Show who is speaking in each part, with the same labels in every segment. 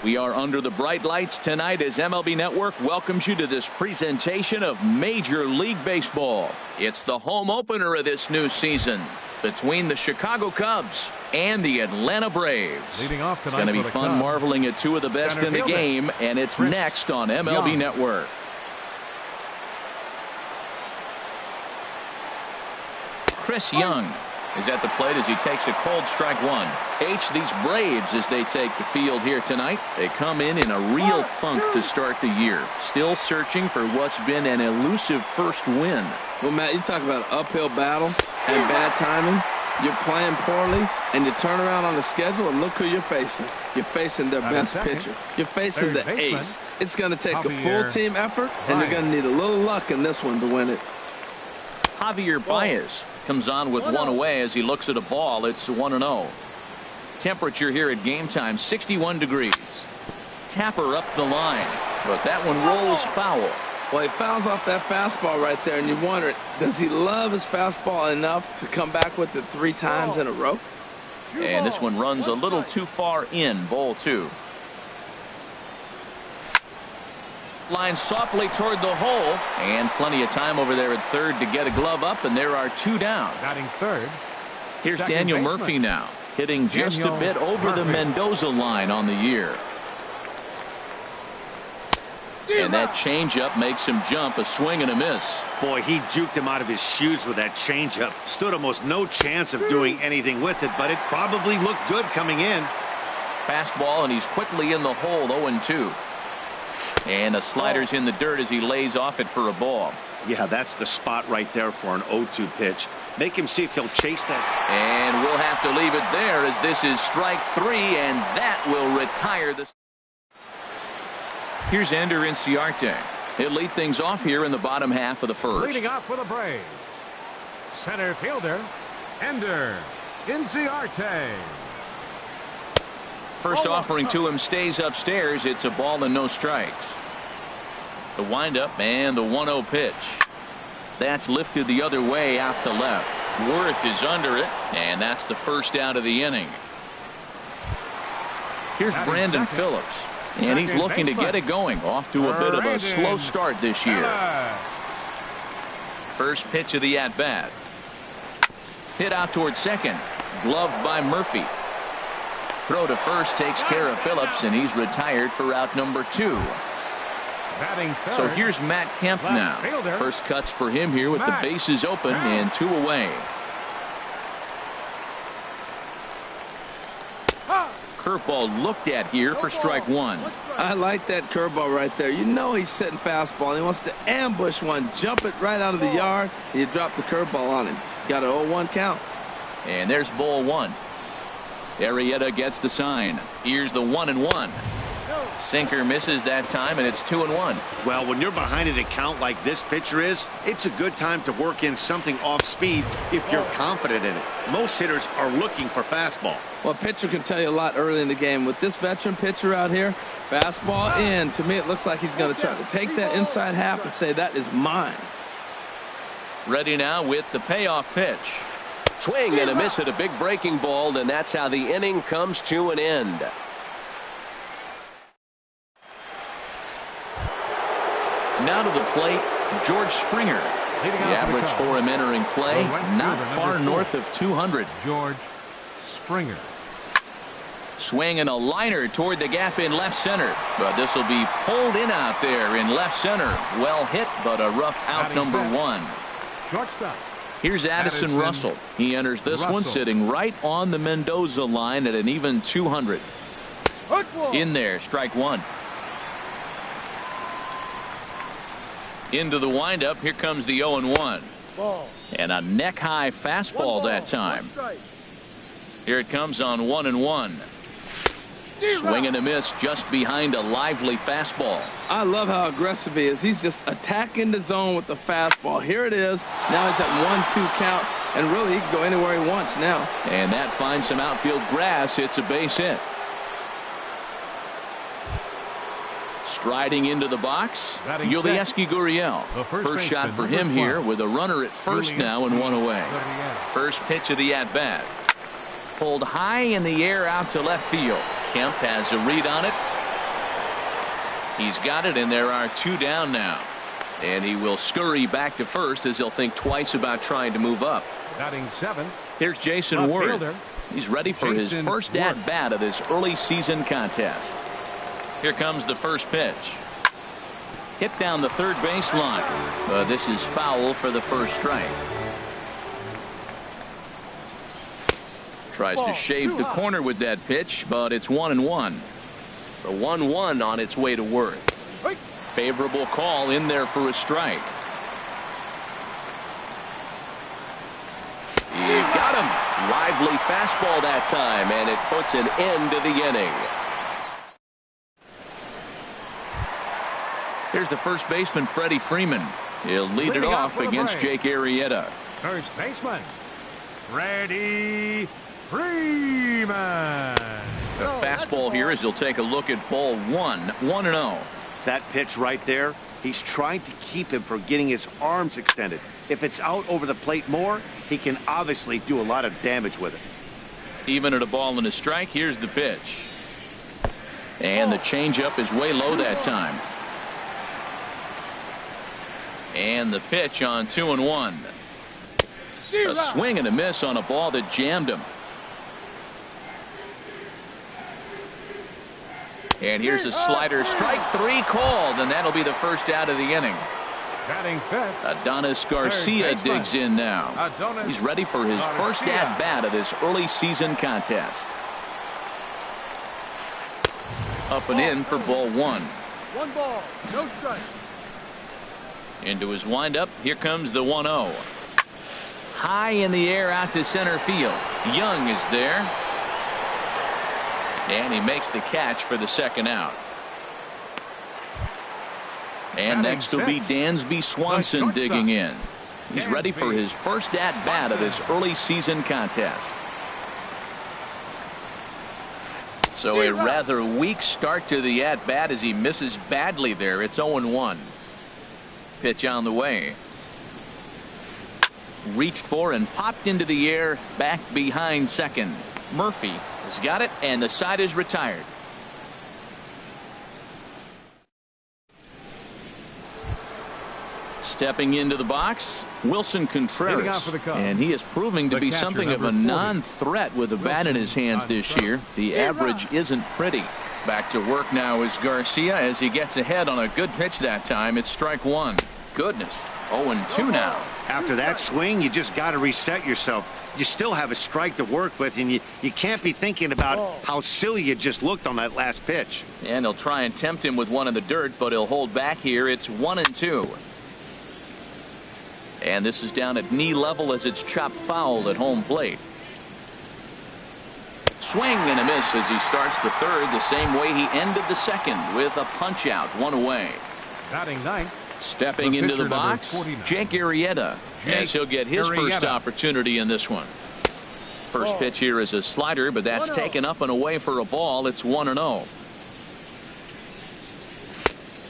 Speaker 1: We are under the bright lights tonight as MLB Network welcomes you to this presentation of Major League Baseball. It's the home opener of this new season between the Chicago Cubs and the Atlanta Braves. It's going to be fun marveling at two of the best in the game, and it's next on MLB Network. Chris Young is at the plate as he takes a cold strike one. These Braves, as they take the field here tonight, they come in a real funk to start the year. Still searching for what's been an elusive first win.
Speaker 2: Well, Matt, you talk about an uphill battle and bad timing. You're playing poorly, and you turn around on the schedule, and look who you're facing. You're facing their best pitcher. You're facing the ace. It's going to take a full team effort, and you're going to need a little luck in this one to win it.
Speaker 1: Javier Baez comes on with one away as he looks at a ball. It's 1-0. Temperature here at game time 61 degrees. Tapper up the line, but that one rolls foul.
Speaker 2: Well, he fouls off that fastball right there, and you wonder, does he love his fastball enough to come back with it 3 times in a row?
Speaker 1: And this one runs a little too far in, ball 2. Line softly toward the hole, and plenty of time over there at third to get a glove up, and there are 2 down.
Speaker 3: Batting third.
Speaker 1: Here's Daniel Murphy now, hitting just a bit over the Mendoza line on the year. And that changeup makes him jump, a swing and a miss.
Speaker 4: Boy, he juked him out of his shoes with that changeup. Stood almost no chance of doing anything with it, but it probably looked good coming in.
Speaker 1: Fastball, and he's quickly in the hole, 0-2. And the slider's in the dirt as he lays off it for a ball.
Speaker 4: Yeah, that's the spot right there for an 0-2 pitch. Make him see if he'll chase that.
Speaker 1: And we'll have to leave it there as this is strike 3, and that will retire the. Here's Ender Inciarte. He'll lead things off here in the bottom half of the first.
Speaker 3: Leading off for the Braves, center fielder Ender Inciarte.
Speaker 1: First offering to him stays upstairs. It's a ball and no strikes. The windup and the 1-0 pitch. That's lifted the other way out to left. Worth is under it, and that's the first out of the inning. Here's Brandon Phillips, and he's looking to get it going. Off to a bit of a slow start this year. First pitch of the at-bat. Hit out toward second. Gloved by Murphy. Throw to first takes care of Phillips, and he's retired for out number 2. So here's Matt Kemp now. First cuts for him here with the bases open and 2 away. Curveball looked at here for strike 1.
Speaker 2: I like that curveball right there. You know he's setting fastball, and he wants to ambush one, jump it right out of the yard, and you drop the curveball on him. Got an 0-1 count.
Speaker 1: And there's ball 1. Arrieta gets the sign. Here's the 1-1. Sinker misses that time, and it's 2-1.
Speaker 4: Well, when you're behind an account like this pitcher is, it's a good time to work in something off speed if you're confident in it. Most hitters are looking for fastball.
Speaker 2: Well, a pitcher can tell you a lot early in the game. With this veteran pitcher out here, fastball in. To me, it looks like he's going to try to take that inside half and say, that is mine.
Speaker 1: Ready now with the payoff pitch. Swing and a miss at a big breaking ball, and that's how the inning comes to an end. Now to the plate, George Springer. The average for him entering play, not far north of 200.
Speaker 3: George Springer.
Speaker 1: Swing and a liner toward the gap in left center, but this will be pulled in out there in left center. Well hit, but a rough out number 1.
Speaker 3: Shortstop.
Speaker 1: Here's Addison Russell. He enters this one sitting right on the Mendoza line at an even 200. In there, strike 1. Into the windup. Here comes the 0-1. And a neck-high fastball that time. Here it comes on 1-1. Swing and a miss just behind a lively fastball.
Speaker 2: I love how aggressive he is. He's just attacking the zone with the fastball. Here it is. Now he's at 1-2 count, and really he can go anywhere he wants now.
Speaker 1: And that finds some outfield grass. It's a base hit. Striding into the box, Yulieski Gurriel. First shot for him here with a runner at first now and 1 away. First pitch of the at-bat. Pulled high in the air out to left field. Kemp has a read on it, He's got it, and there are 2 down now. And he will scurry back to first as he'll think twice about trying to move up.
Speaker 3: Batting 7.
Speaker 1: Here's Jason Worth. He's ready for his first at-bat of this early season contest. Here comes the first pitch. Hit down the third baseline. This is foul for the first strike. Tries to shave the corner with that pitch, but it's 1-1. The 1-1 on its way to Worth. Favorable call in there for a strike. He got him. Lively fastball that time, and it puts an end to the inning. Here's the first baseman, Freddie Freeman. He'll lead it off against Jake Arrieta.
Speaker 3: First baseman, Freddie Freeman.
Speaker 1: The fastball here as he'll take a look at ball 1, 1-0.
Speaker 4: That pitch right there, he's trying to keep him from getting his arms extended. If it's out over the plate more, he can obviously do a lot of damage with it.
Speaker 1: Even at a ball and a strike, here's the pitch. And the changeup is way low that time. And the pitch on 2-1. A swing and a miss on a ball that jammed him. And here's a slider, strike 3 called, and that'll be the first out of the inning.
Speaker 3: Batting 5th.
Speaker 1: Adonis Garcia digs in now. He's ready for his first at-bat of this early season contest. Up and in for ball 1.
Speaker 5: 1 ball, no strike.
Speaker 1: Into his windup, here comes the 1-0. High in the air out to center field. Young is there. And he makes the catch for the second out. And next will be Dansby Swanson digging in. He's ready for his first at-bat of this early season contest. So a rather weak start to the at-bat as he misses badly there. It's 0-1. Pitch on the way. Reached for and popped into the air back behind second. Murphy has got it, and the side is retired. Stepping into the box, Wilson Contreras, and he is proving to be something of a non-threat with a bat in his hands this year. The average isn't pretty. Back to work now is Garcia as he gets ahead on a good pitch that time. It's strike 1. Goodness, 0-2 now.
Speaker 4: After that swing, you just got to reset yourself. You still have a strike to work with, and you can't be thinking about how silly you just looked on that last pitch.
Speaker 1: And he'll try and tempt him with one in the dirt, but he'll hold back here. It's 1-2. And this is down at knee level as it's chopped foul at home plate. Swing and a miss as he starts the third the same way he ended the second with a punch out, 1 away.
Speaker 3: Batting 9th.
Speaker 1: Stepping into the box, Jake Arrieta, as he'll get his first opportunity in this one. First pitch here is a slider, but that's taken up and away for a ball. It's 1-0.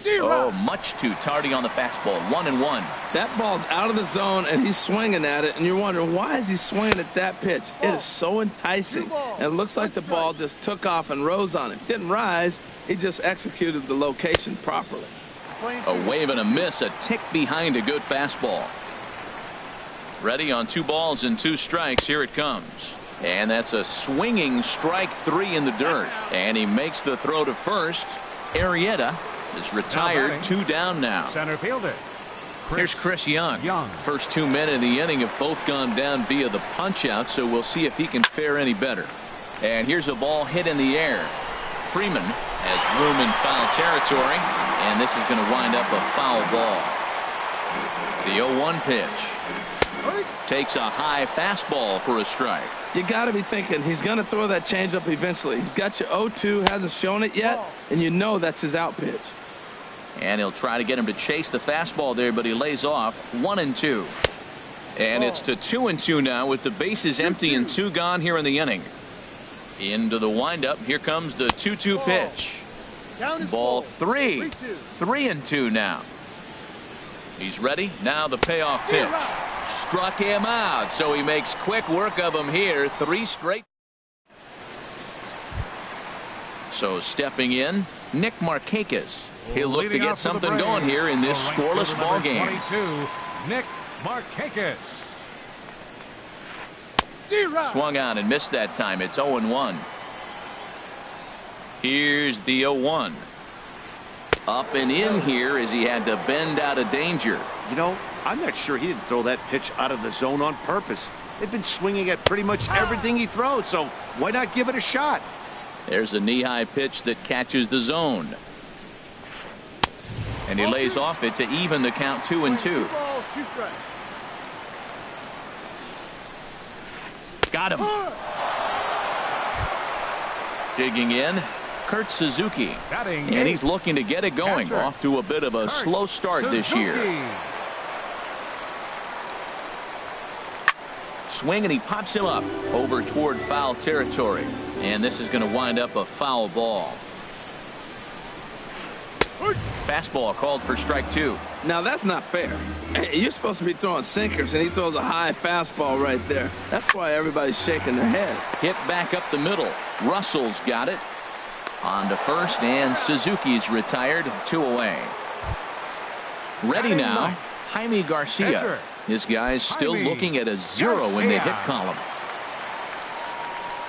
Speaker 1: Oh, much too tardy on the fastball. 1-1.
Speaker 2: That ball's out of the zone, and he's swinging at it, and you're wondering, why is he swinging at that pitch? It is so enticing, and it looks like the ball just took off and rose on him. Didn't rise, he just executed the location properly.
Speaker 1: A wave and a miss, a tick behind a good fastball. Ready on 2 balls and 2 strikes. Here it comes. And that's a swinging strike 3 in the dirt. And he makes the throw to first. Arrieta is retired, 2 down now.
Speaker 3: Center fielder.
Speaker 1: Here's Chris Young. First 2 men in the inning have both gone down via the punch out, so we'll see if he can fare any better. And here's a ball hit in the air. Freeman has room in foul territory, and this is going to wind up a foul ball. The 0-1 pitch takes a high fastball for a strike.
Speaker 2: You got to be thinking he's going to throw that changeup eventually. He's got you 0-2, hasn't shown it yet, and you know that's his out pitch.
Speaker 1: And he'll try to get him to chase the fastball there, but he lays off. 1-2. And it's to 2-2 now with the bases empty and 2 gone here in the inning. Into the windup. Here comes the 2-2 pitch. Ball 3. 3-2 now. He's ready. Now the payoff pitch. Struck him out, so he makes quick work of him here. 3 straight. So stepping in, Nick Markakis. He'll look to
Speaker 3: Leading
Speaker 1: get
Speaker 3: off for the
Speaker 1: something going here in this
Speaker 3: the right
Speaker 1: scoreless
Speaker 3: fielder,
Speaker 1: ball
Speaker 3: number
Speaker 1: game.
Speaker 3: 22, Nick Markakis.
Speaker 1: Swung on and missed that time. It's 0-1. Here's the 0-1. Up and in here as he had to bend out of danger.
Speaker 4: You know, I'm not sure he didn't throw that pitch out of the zone on purpose. They've been swinging at pretty much everything he throws, so why not give it a shot?
Speaker 1: There's a knee-high pitch that catches the zone. And he lays off it to even the count 2-2.
Speaker 5: 2 balls, 2 strikes.
Speaker 1: Got him. Digging in, Kurt Suzuki.
Speaker 3: Batting
Speaker 1: And he's looking to get it going.
Speaker 3: Catcher.
Speaker 1: Off to a bit of a slow start this year. Swing and he pops him up over toward foul territory. And this is going to wind up a foul ball. Fastball called for strike 2.
Speaker 2: Now that's not fair. You're supposed to be throwing sinkers, and he throws a high fastball right there. That's why everybody's shaking their head.
Speaker 1: Hit back up the middle. Russell's got it. On to first, and Suzuki's retired. 2 away. Ready now, Jaime Garcia.
Speaker 3: Catcher.
Speaker 1: This guy's still
Speaker 3: Jaime
Speaker 1: looking at a 0 in the hit
Speaker 3: Garcia.
Speaker 1: column.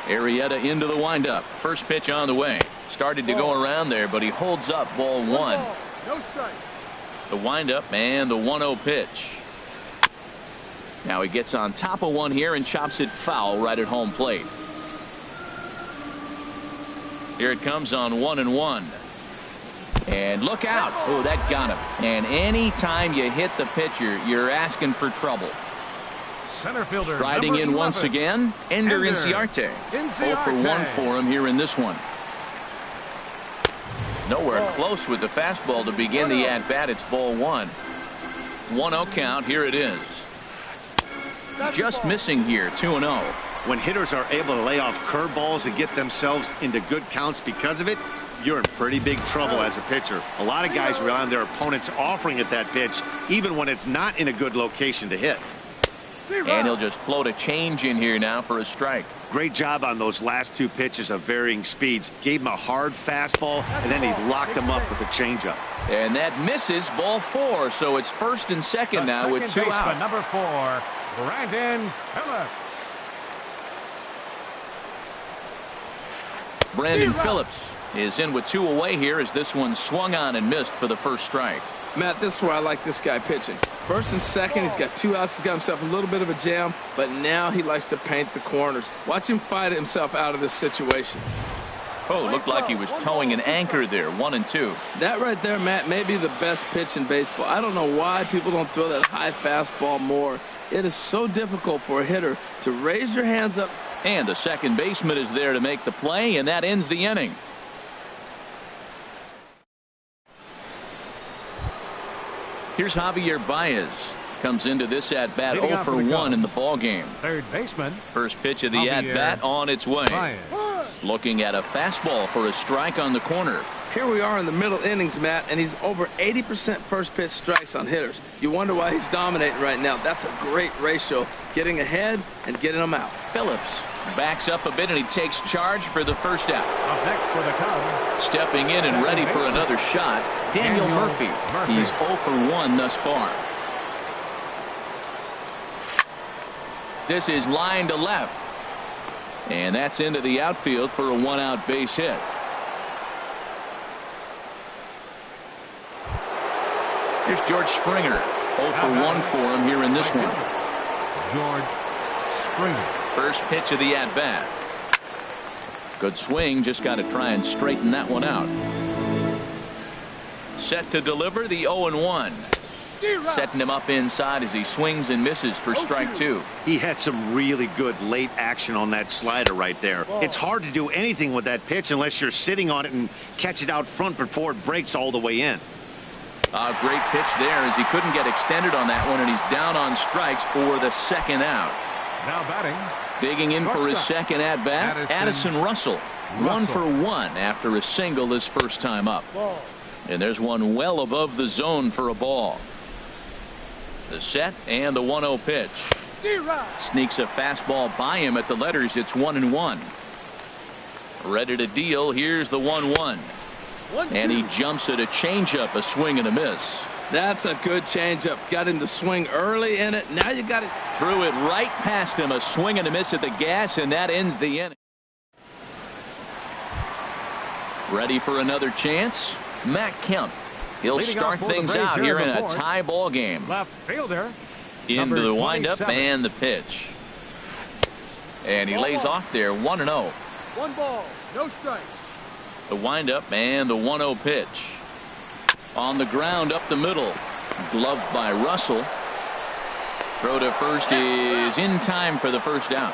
Speaker 1: Arrieta into the windup. First pitch on the way. Started to go around there, but he holds up ball 1.
Speaker 5: Ball, no strike.
Speaker 1: The windup and the 1-0 pitch. Now he gets on top of one here and chops it foul right at home plate. Here it comes on 1-1. And look out. Oh, that got him. And any time you hit the pitcher, you're asking for trouble.
Speaker 3: Center fielder.
Speaker 1: Riding
Speaker 3: number
Speaker 1: in once
Speaker 3: 11.
Speaker 1: again, Ender Inciarte. 0 for 1 for him here in this one. Nowhere close with the fastball to begin the at-bat. It's ball 1. 1-0 count. Here it is. Just missing here. 2-0.
Speaker 4: When hitters are able to lay off curveballs and get themselves into good counts because of it, you're in pretty big trouble as a pitcher. A lot of guys rely on their opponents offering at that pitch, even when it's not in a good location to hit.
Speaker 1: And he'll just float a change in here now for a strike.
Speaker 4: Great job on those last 2 pitches of varying speeds. Gave him a hard fastball, and then he locked him up with a changeup.
Speaker 1: And that misses ball 4. So it's first and second now with 2 out.
Speaker 3: Number 4, Brandon Phillips.
Speaker 1: Brandon Phillips is in with 2 away here as this one swung on and missed for the first strike.
Speaker 2: Matt, this is where I like this guy pitching. First and second, he's got 2 outs. He's got himself a little bit of a jam, but now he likes to paint the corners. Watch him fight himself out of this situation.
Speaker 1: Oh, looked like he was towing an anchor there. 1-2.
Speaker 2: That right there, Matt, may be the best pitch in baseball. I don't know why people don't throw that high fastball more. It is so difficult for a hitter to raise their hands up.
Speaker 1: And the second baseman is there to make the play, and that ends the inning. Here's Javier Baez. Comes into this at-bat
Speaker 3: Leading
Speaker 1: 0
Speaker 3: off
Speaker 1: for
Speaker 3: for the
Speaker 1: 1 in the
Speaker 3: Cubs.
Speaker 1: ball game.
Speaker 3: Third baseman.
Speaker 1: First pitch of the
Speaker 3: Javier
Speaker 1: at-bat on its way.
Speaker 3: Baez.
Speaker 1: Looking at a fastball for a strike on the corner.
Speaker 2: Here we are in the middle innings, Matt, and he's over 80% first pitch strikes on hitters. You wonder why he's dominating right now. That's a great ratio, getting ahead and getting them out.
Speaker 1: Phillips backs up a bit and he takes charge for the first out.
Speaker 3: Up next for the Cubs.
Speaker 1: Stepping in and ready for another shot, Daniel Murphy. He's 0 for 1 thus far. This is line to left. And that's into the outfield for a 1-out base hit. Here's George Springer. 0 for 1 for him here in this one.
Speaker 3: George Springer.
Speaker 1: First pitch of the at-bat. Good swing. Just got to try and straighten that one out. Set to deliver the 0-1. Setting him up inside as he swings and misses for strike 2.
Speaker 4: He had some really good late action on that slider right there. It's hard to do anything with that pitch unless you're sitting on it and catch it out front before it breaks all the way in.
Speaker 1: A great pitch there as he couldn't get extended on that one, and he's down on strikes for the second out.
Speaker 3: Now batting.
Speaker 1: Digging in for his second at-bat, Addison Russell. 1 for 1 after a single his first time up. And there's one well above the zone for a ball. The set and the 1-0 pitch. Sneaks a fastball by him at the letters. It's 1-1. Ready to deal. Here's the 1-1. And he jumps at a changeup, a swing and a miss.
Speaker 2: That's a good changeup. Got him to swing early in it. Now you got it.
Speaker 1: Threw it right past him, a swing and a miss at the gas, and that ends the inning. Ready for another chance? Matt Kemp. He'll start things out here in a tie ball game.
Speaker 3: Left fielder.
Speaker 1: Into the windup
Speaker 3: 27.
Speaker 1: and the pitch. And he lays off there, 1-0.
Speaker 5: 1 ball, no strikes.
Speaker 1: The windup and the 1-0 pitch. On the ground up the middle. Gloved by Russell. Throw to first is in time for the first out.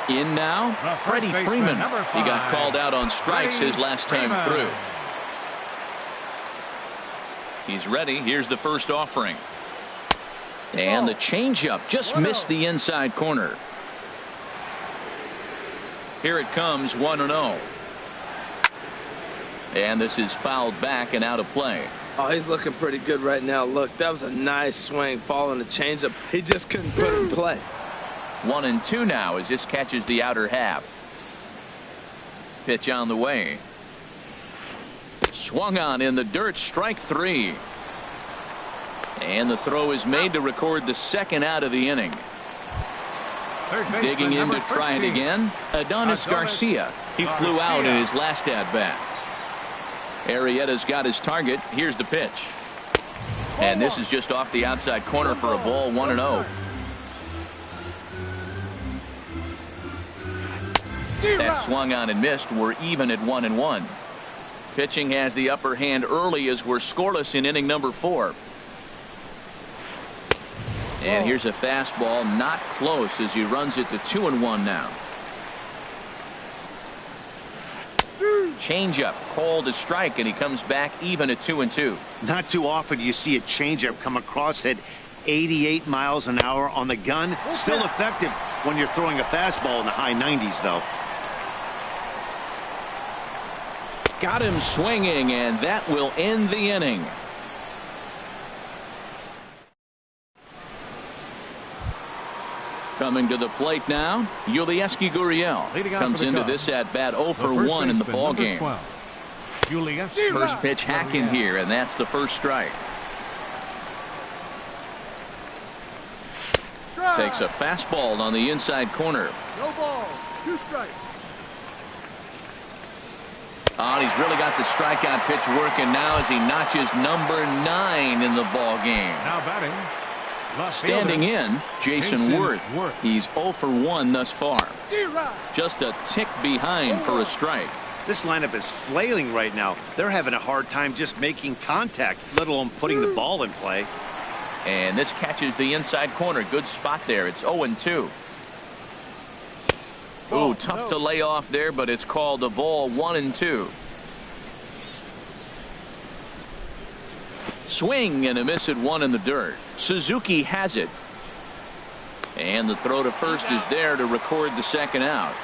Speaker 1: In now, Freddie Freeman. He got called out on strikes his last time through. He's ready. Here's the first offering. And the changeup just missed the inside corner. Here it comes, 1-0. And this is fouled back and out of play.
Speaker 2: Oh, he's looking pretty good right now. Look, that was a nice swing, following the changeup. He just couldn't put it in play.
Speaker 1: 1-2 now as this catches the outer half. Pitch on the way. Swung on in the dirt, strike 3. And the throw is made to record the second out of the inning. Digging in to try it again, Adonis Garcia. He flew out in his last at-bat. Arrieta's got his target. Here's the pitch. And this is just off the outside corner for a ball, 1-0. That swung on and missed. We're even at 1-1. Pitching has the upper hand early as we're scoreless in inning number 4. And here's a fastball, not close, as he runs it to 2-1 now. Changeup called a strike, and he comes back even at 2-2.
Speaker 4: Not too often you see a changeup come across at 88 miles an hour on the gun. Still effective when you're throwing a fastball in the high 90s, though.
Speaker 1: Got him swinging, and that will end the inning. Coming to the plate now, Yulieski Gurriel comes into this at bat 0 for 1 in the ball game. First pitch hacking here, and that's the first strike. Takes a fastball on the inside corner.
Speaker 5: No ball, 2 strikes.
Speaker 1: Oh, he's really got the strikeout pitch working now as he notches number 9 in the ball game.
Speaker 3: Now batting.
Speaker 1: Standing in, Jason Worth. He's 0 for 1 thus far. Just a tick behind for a strike.
Speaker 4: This lineup is flailing right now. They're having a hard time just making contact, let alone putting the ball in play.
Speaker 1: And this catches the inside corner. Good spot there. It's 0-2. Ooh, tough to lay off there, but it's called a ball, 1-2. Swing and a miss at 1 in the dirt. Suzuki has it. And the throw to first is there to record the second out.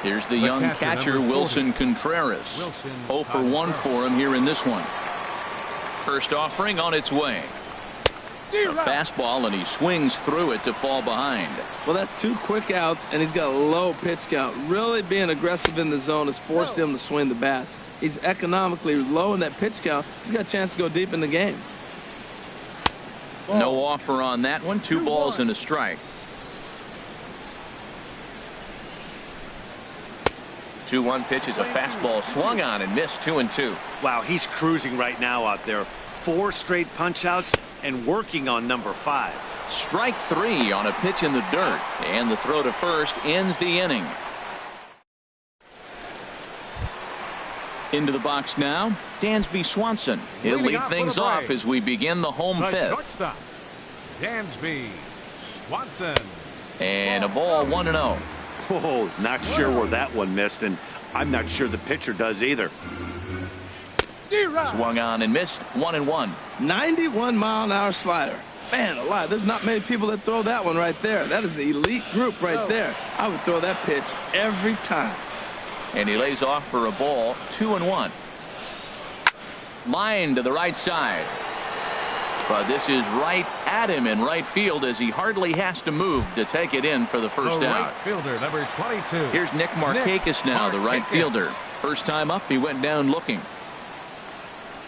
Speaker 1: Here's the young catcher, Wilson Contreras. 0 for 1 for him here in this one. First offering on its way. A fastball, and he swings through it to fall behind.
Speaker 2: Well, that's 2 quick outs, and he's got a low pitch count. Really being aggressive in the zone has forced him to swing the bats. He's economically low in that pitch count. He's got a chance to go deep in the game.
Speaker 1: No offer on that one. 2 balls and a strike. 2-1 pitch is a fastball swung on and missed, 2-2.
Speaker 4: Wow, he's cruising right now out there. 4 straight punch outs and working on number 5.
Speaker 1: Strike 3 on a pitch in the dirt, and the throw to first ends the inning. Into the box now, Dansby Swanson. He'll lead things off as we begin the home fifth.
Speaker 3: Dansby Swanson.
Speaker 1: And a ball, 1-0.
Speaker 4: Oh, not sure where that one missed, and I'm not sure the pitcher does either.
Speaker 1: Swung on and missed, 1-1.
Speaker 2: 91-mile-an-hour slider. Man alive, there's not many people that throw that one right there. That is an elite group right there. I would throw that pitch every time.
Speaker 1: And he lays off for a ball, 2-1. Line to the right side. But this is right at him in right field as he hardly has to move to take it in for the first
Speaker 3: The
Speaker 1: out.
Speaker 3: right fielder, number 22.
Speaker 1: Here's Nick Markakis now, the right fielder. First time up, he went down looking.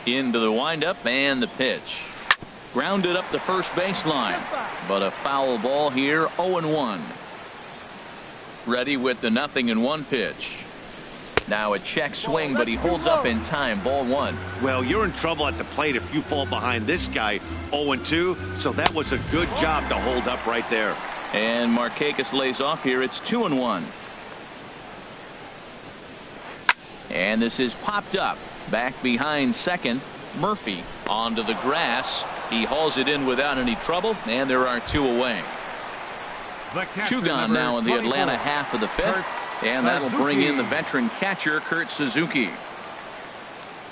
Speaker 1: Into the windup and the pitch. Grounded up the first baseline, but a foul ball here, 0-1. Ready with the 0-1 pitch. Now a check swing, but he holds up in time. Ball 1.
Speaker 4: Well, you're in trouble at the plate if you fall behind this guy 0-2, so that was a good job to hold up right there.
Speaker 1: And Markakis lays off here. It's 2-1. And this is popped up. Back behind second. Murphy onto the grass. He hauls it in without any trouble, and there are 2 away. Two gone now in the Atlanta half of the 5th. And that'll bring in the veteran catcher, Kurt Suzuki.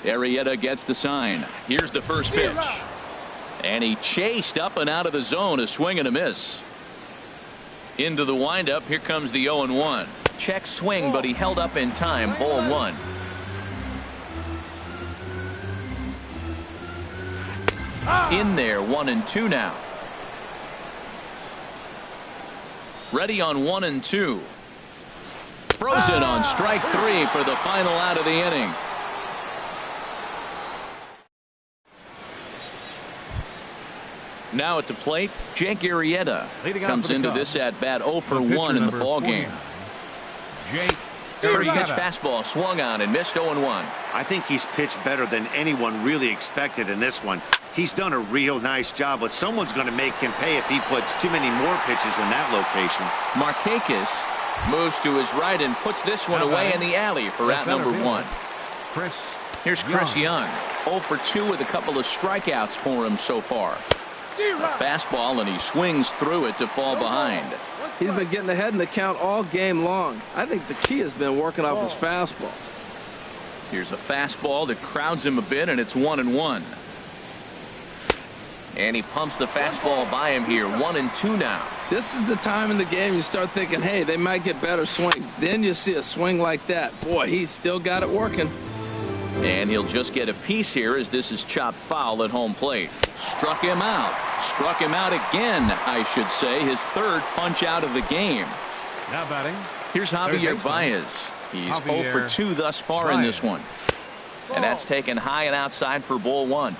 Speaker 1: Arrieta gets the sign. Here's the first pitch. And he chased up and out of the zone. A swing and a miss. Into the windup. Here comes the 0-1. Check swing, but he held up in time. Ball 1. In there, 1-2 now. Ready on 1-2. Frozen on strike 3 for the final out of the inning. Now at the plate, Jake Arrieta comes into this at bat 0 for 1 in the ball game. First pitch fastball swung on and missed 0-1.
Speaker 4: I think he's pitched better than anyone really expected in this one. He's done a real nice job, but someone's going to make him pay if he puts too many more pitches in that location.
Speaker 1: Markakis moves to his right and puts this one away in the alley for out number 1. Here's Chris Young. 0 for 2 with a couple of strikeouts for him so far. A fastball, and he swings through it to fall behind.
Speaker 2: He's been getting ahead in the count all game long. I think the key has been working off his fastball.
Speaker 1: Here's a fastball that crowds him a bit, and it's 1-1. And he pumps the fastball by him here. 1-2 now.
Speaker 2: This is the time in the game you start thinking, hey, they might get better swings. Then you see a swing like that. Boy, he's still got it working.
Speaker 1: And he'll just get a piece here as this is chopped foul at home plate. Struck him out. Struck him out again, I should say. His 3rd punch out of the game.
Speaker 3: Now batting.
Speaker 1: Here's Javier Baez. He's 0 for 2 thus far in this one. And that's taken high and outside for ball 1.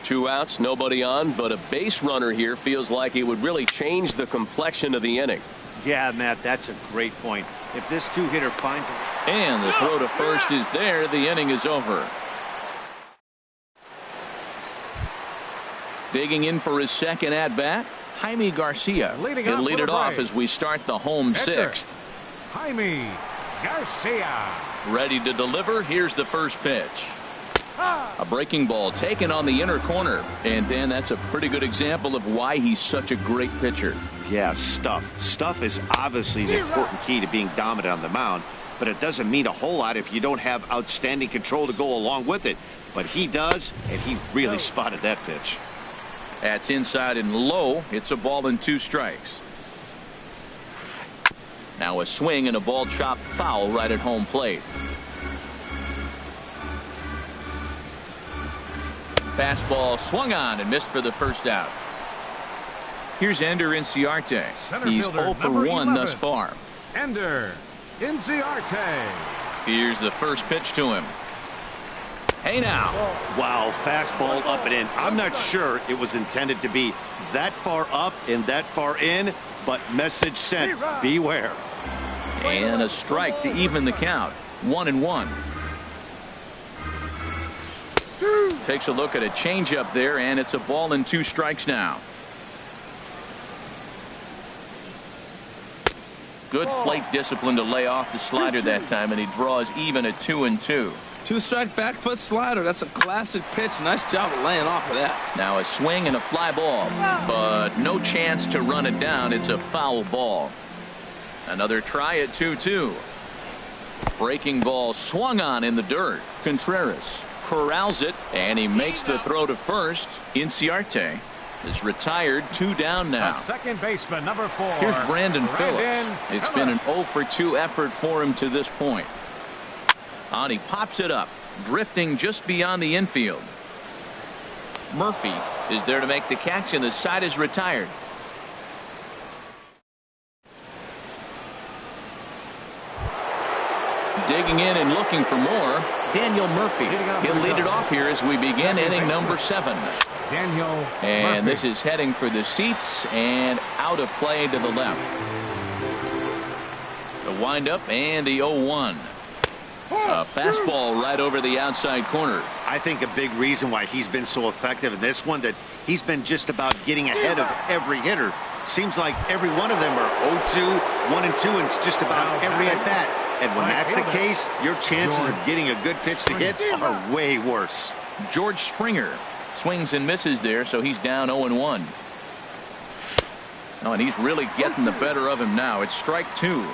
Speaker 6: 2 outs, nobody on, but a base runner here feels like it would really change the complexion of the inning.
Speaker 4: Yeah, Matt, that's a great point. If this 2-hitter finds him.
Speaker 1: And the throw to first is there. The inning is over. Digging in for his second at bat, Jaime Garcia. He'll lead it off as we start the home 6th.
Speaker 3: Jaime Garcia.
Speaker 1: Ready to deliver. Here's the first pitch. A breaking ball taken on the inner corner. And Dan, that's a pretty good example of why he's such a great pitcher.
Speaker 4: Yeah, stuff. Stuff is obviously the important key to being dominant on the mound, but it doesn't mean a whole lot if you don't have outstanding control to go along with it. But he does, and he really spotted that pitch.
Speaker 1: That's inside and low. It's a ball and 2 strikes. Now a swing and a ball chopped foul right at home plate. Fastball swung on and missed for the first out. Here's Ender Inciarte. He's 0 for 1 thus far.
Speaker 3: Ender Inciarte.
Speaker 1: Here's the first pitch to him. Hey now.
Speaker 4: Wow, fastball up and in. I'm not sure it was intended to be that far up and that far in, but message sent. Beware.
Speaker 1: And a strike to even the count. 1-1. Takes a look at a changeup there, and it's a ball and 2 strikes now. Good plate discipline to lay off the slider that time, and he draws even at 2-2.
Speaker 2: 2-strike back foot slider. That's a classic pitch. Nice job of laying off of that.
Speaker 1: Now a swing and a fly ball, but no chance to run it down. It's a foul ball. Another try at 2-2. Breaking ball swung on in the dirt. Contreras corrals it, and he makes the throw to first. Inciarte is retired. 2 down now.
Speaker 3: Second baseman, number 4.
Speaker 1: Here's Brandon Phillips. It's been an 0 for 2 effort for him to this point. And he pops it up, drifting just beyond the infield. Murphy is there to make the catch, and the side is retired. Digging in and looking for more, Daniel Murphy. He'll lead it off here as we begin inning number 7. And this is heading for the seats and out of play to the left. The windup and the 0-1. A fastball right over the outside corner.
Speaker 4: I think a big reason why he's been so effective in this one, that he's been just about getting ahead of every hitter. Seems like every one of them are 0-2, 1-2, and it's just about every at bat. And when that's the case, your chances of getting a good pitch to hit are way worse.
Speaker 1: George Springer swings and misses there, so he's down 0-1. Oh, and he's really getting the better of him now. It's strike 2.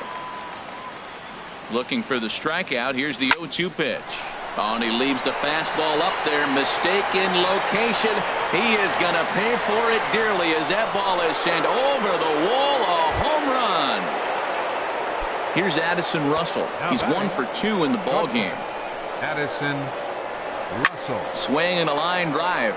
Speaker 1: Looking for the strikeout. Here's the 0-2 pitch. Oh, and he leaves the fastball up there. Mistaken location. He is going to pay for it dearly as that ball is sent over the wall. A home run. Here's Addison Russell. He's 1 for 2 in the ball game.
Speaker 3: Addison Russell.
Speaker 1: Swing and a line drive,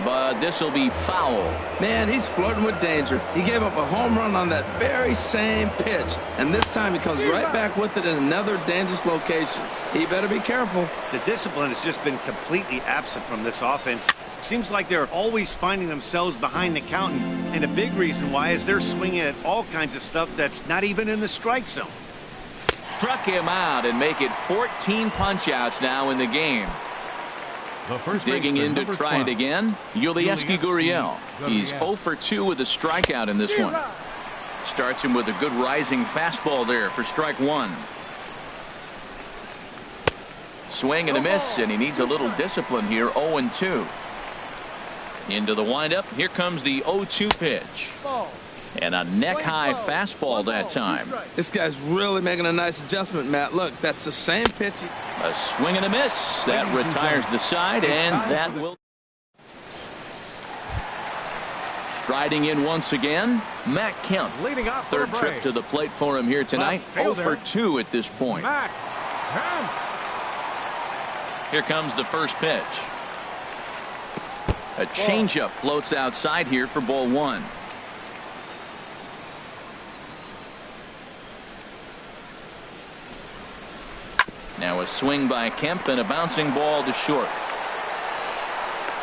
Speaker 1: but this will be foul.
Speaker 2: Man, he's flirting with danger. He gave up a home run on that very same pitch, and this time he comes right back with it in another dangerous location. He better be careful.
Speaker 4: The discipline has just been completely absent from this offense. Seems like they're always finding themselves behind the count, and a big reason why is they're swinging at all kinds of stuff that's not even in the strike zone.
Speaker 1: Struck him out and make it 14 punch-outs now in the game. Digging in to try it again, Yulieski Gurriel. He's 0 for 2 with a strikeout in this one. Starts him with a good rising fastball there for strike 1. Swing and a miss, and he needs a little discipline here. 0-2. Into the windup. Here comes the 0-2 pitch. And a neck-high fastball that time.
Speaker 2: This guy's really making a nice adjustment, Matt. Look, that's the same pitch.
Speaker 1: A swing and a miss. That retires the side, and that will. Striding in once again, Matt Kemp. Third trip to the plate for him here tonight. 0 for 2 at this point. Here comes the first pitch. A changeup floats outside here for ball 1. Now a swing by Kemp and a bouncing ball to short.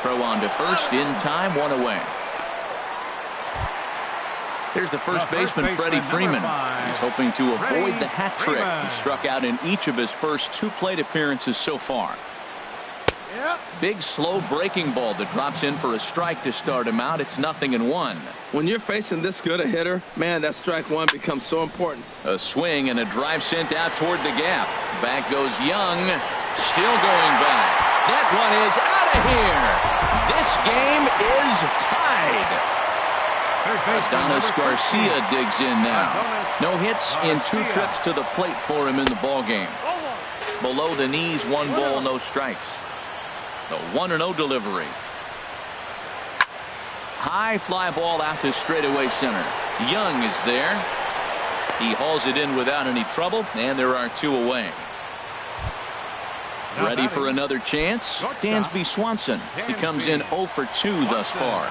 Speaker 1: Throw on to first in time, 1 away. Here's the first baseman, Freddie Freeman. He's hoping to avoid the hat trick. He struck out in each of his first 2 plate appearances so far. Big slow breaking ball that drops in for a strike to start him out. It's 0-1.
Speaker 2: When you're facing this good a hitter, man, that strike 1 becomes so important.
Speaker 1: A swing and a drive sent out toward the gap. Back goes Young. Still going back. That one is out of here. This game is tied. Adonis Garcia digs in now. No hits in 2 trips to the plate for him in the ball game. Below the knees, 1 ball, no strikes. The 1-0 delivery. High fly ball out to straightaway center. Young is there. He hauls it in without any trouble, and there are 2 away. Ready for another chance? Dansby Swanson. He comes in 0 for 2 thus far.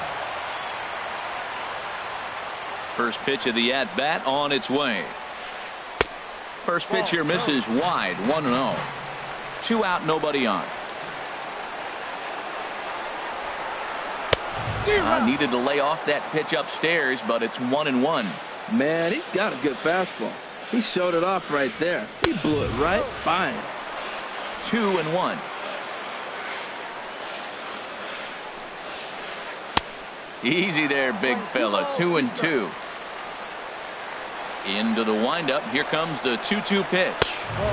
Speaker 1: First pitch of the at-bat on its way. First pitch here misses wide. 1-0. 2 out, nobody on. Needed to lay off that pitch upstairs, but it's 1-1.
Speaker 2: Man, he's got a good fastball. He showed it off right there. He blew it right by him.
Speaker 1: 2-1. Easy there, big fella. 2-2. Into the windup. Here comes the 2-2 pitch.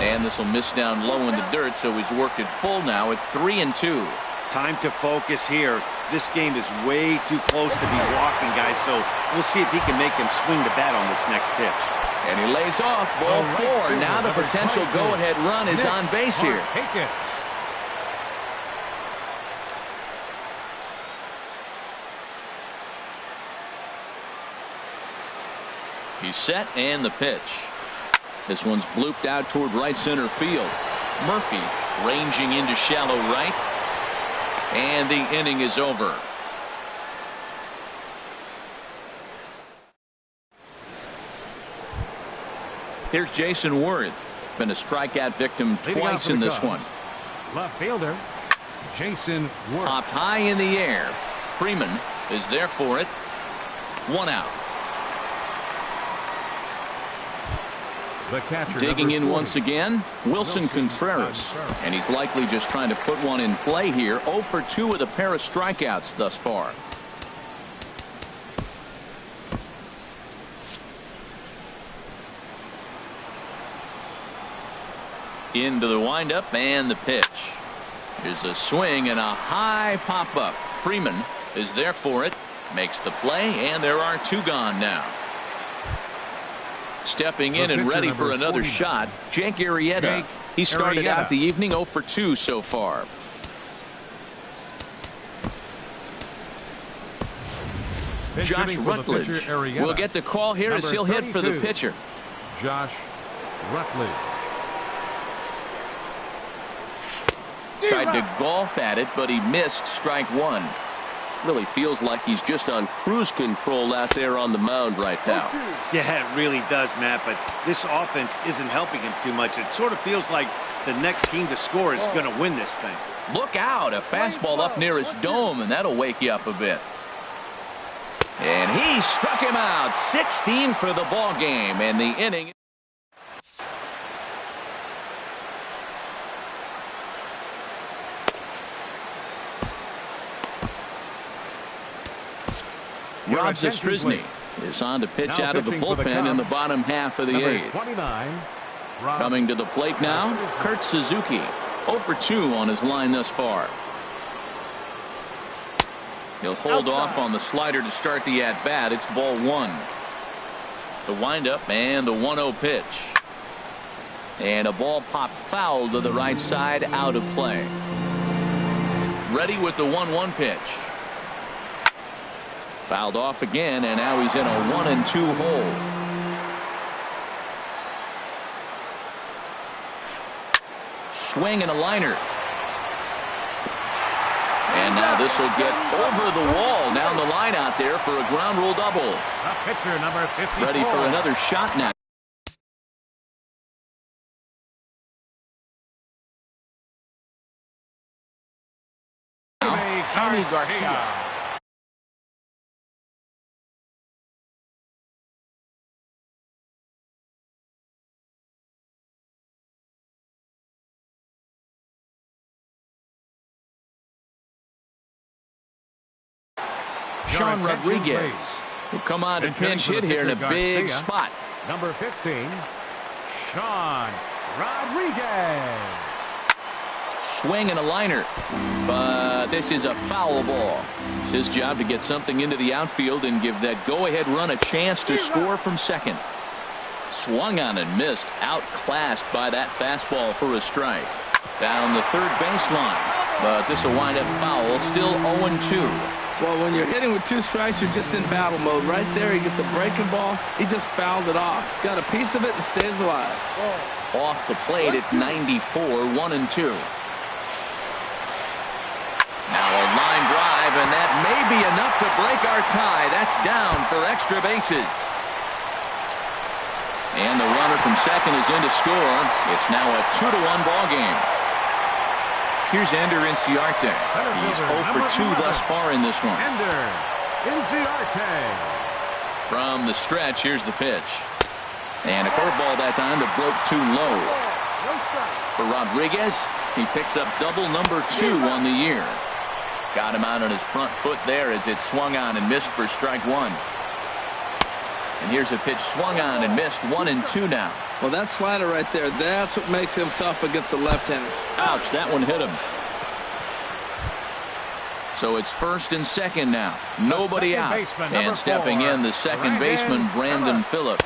Speaker 1: And this will miss down low in the dirt, so he's worked it full now at 3-2.
Speaker 4: Time to focus here. This game is way too close to be walking, guys, so we'll see if he can make him swing the bat on this next pitch.
Speaker 1: And he lays off ball 4. Now the potential go-ahead run is on base here. He's set, and the pitch. This one's blooped out toward right center field. Murphy ranging into shallow right. And the inning is over. Here's Jason Worth. Been a strikeout victim twice in this one.
Speaker 3: Left fielder, Jason Worth.
Speaker 1: Popped high in the air. Freeman is there for it. 1 out.
Speaker 3: The catcher,
Speaker 1: Digging in
Speaker 3: 40.
Speaker 1: once again, Wilson Contreras. And he's likely just trying to put one in play here. 0 for 2 with a pair of strikeouts thus far. Into the windup and the pitch. Here's a swing and a high pop up. Freeman is there for it. Makes the play, and there are 2 gone now. Stepping in and ready for another
Speaker 3: 49.
Speaker 1: shot, Jake Arrieta. He started out the evening 0 for 2 so far. Josh Rutledge will get the call here as he'll hit for the pitcher.
Speaker 3: Josh Rutledge.
Speaker 1: Tried to golf at it, but he missed strike 1.
Speaker 6: Really feels like he's just on cruise control out there on the mound right now.
Speaker 4: Yeah, it really does, Matt, but this offense isn't helping him too much. It sort of feels like the next team to score is going to win this thing.
Speaker 1: Look out, a fastball up near his dome, and that'll wake you up a bit. And he struck him out. 16 for the ball game, and the inning. Rob Zastryzny is on to pitch out of the bullpen in the bottom half of the 8th.
Speaker 3: 29.
Speaker 1: Coming to the plate now, Kurt Suzuki. 0 for 2 on his line thus far. He'll hold off on the slider to start the at-bat. It's ball 1. The windup and the 1-0 pitch. And a ball popped foul to the right side, out of play. Ready with the 1-1 pitch. Fouled off again, and now he's in a 1-2 hole. Swing and a liner. And now this will get over the wall down the line out there for a ground rule double.
Speaker 3: The pitcher, number 54.
Speaker 1: Ready for another shot now. Tony Garcia. Sean Rodriguez will come on to pinch hit here in a big spot.
Speaker 3: Number 15, Sean Rodriguez.
Speaker 1: Swing and a liner, but this is a foul ball. It's his job to get something into the outfield and give that go-ahead run a chance to score from second. Swung on and missed, outclassed by that fastball for a strike. Down the third baseline, but this will wind up foul, still 0-2.
Speaker 2: Well, when you're hitting with 2 strikes, you're just in battle mode. Right there, he gets a breaking ball. He just fouled it off. Got a piece of it and stays alive.
Speaker 1: Off the plate at 94, 1-2. Now a line drive, and that may be enough to break our tie. That's down for extra bases. And the runner from second is in to score. It's now a 2-1 ball game. Here's Ender Inciarte. He's 0 for 2 thus far in this one.
Speaker 3: Ender Inciarte.
Speaker 1: From the stretch, here's the pitch. And a curveball that time that broke too low. For Rodriguez, he picks up double number 2 on the year. Got him out on his front foot there as it swung on and missed for strike 1. And here's a pitch swung on and missed, 1-2 now.
Speaker 2: Well, that slider right there, that's what makes him tough against the left-hander.
Speaker 1: Ouch, that one hit him. So it's first and second now. Nobody out. And stepping in, the second baseman, Brandon Phillips.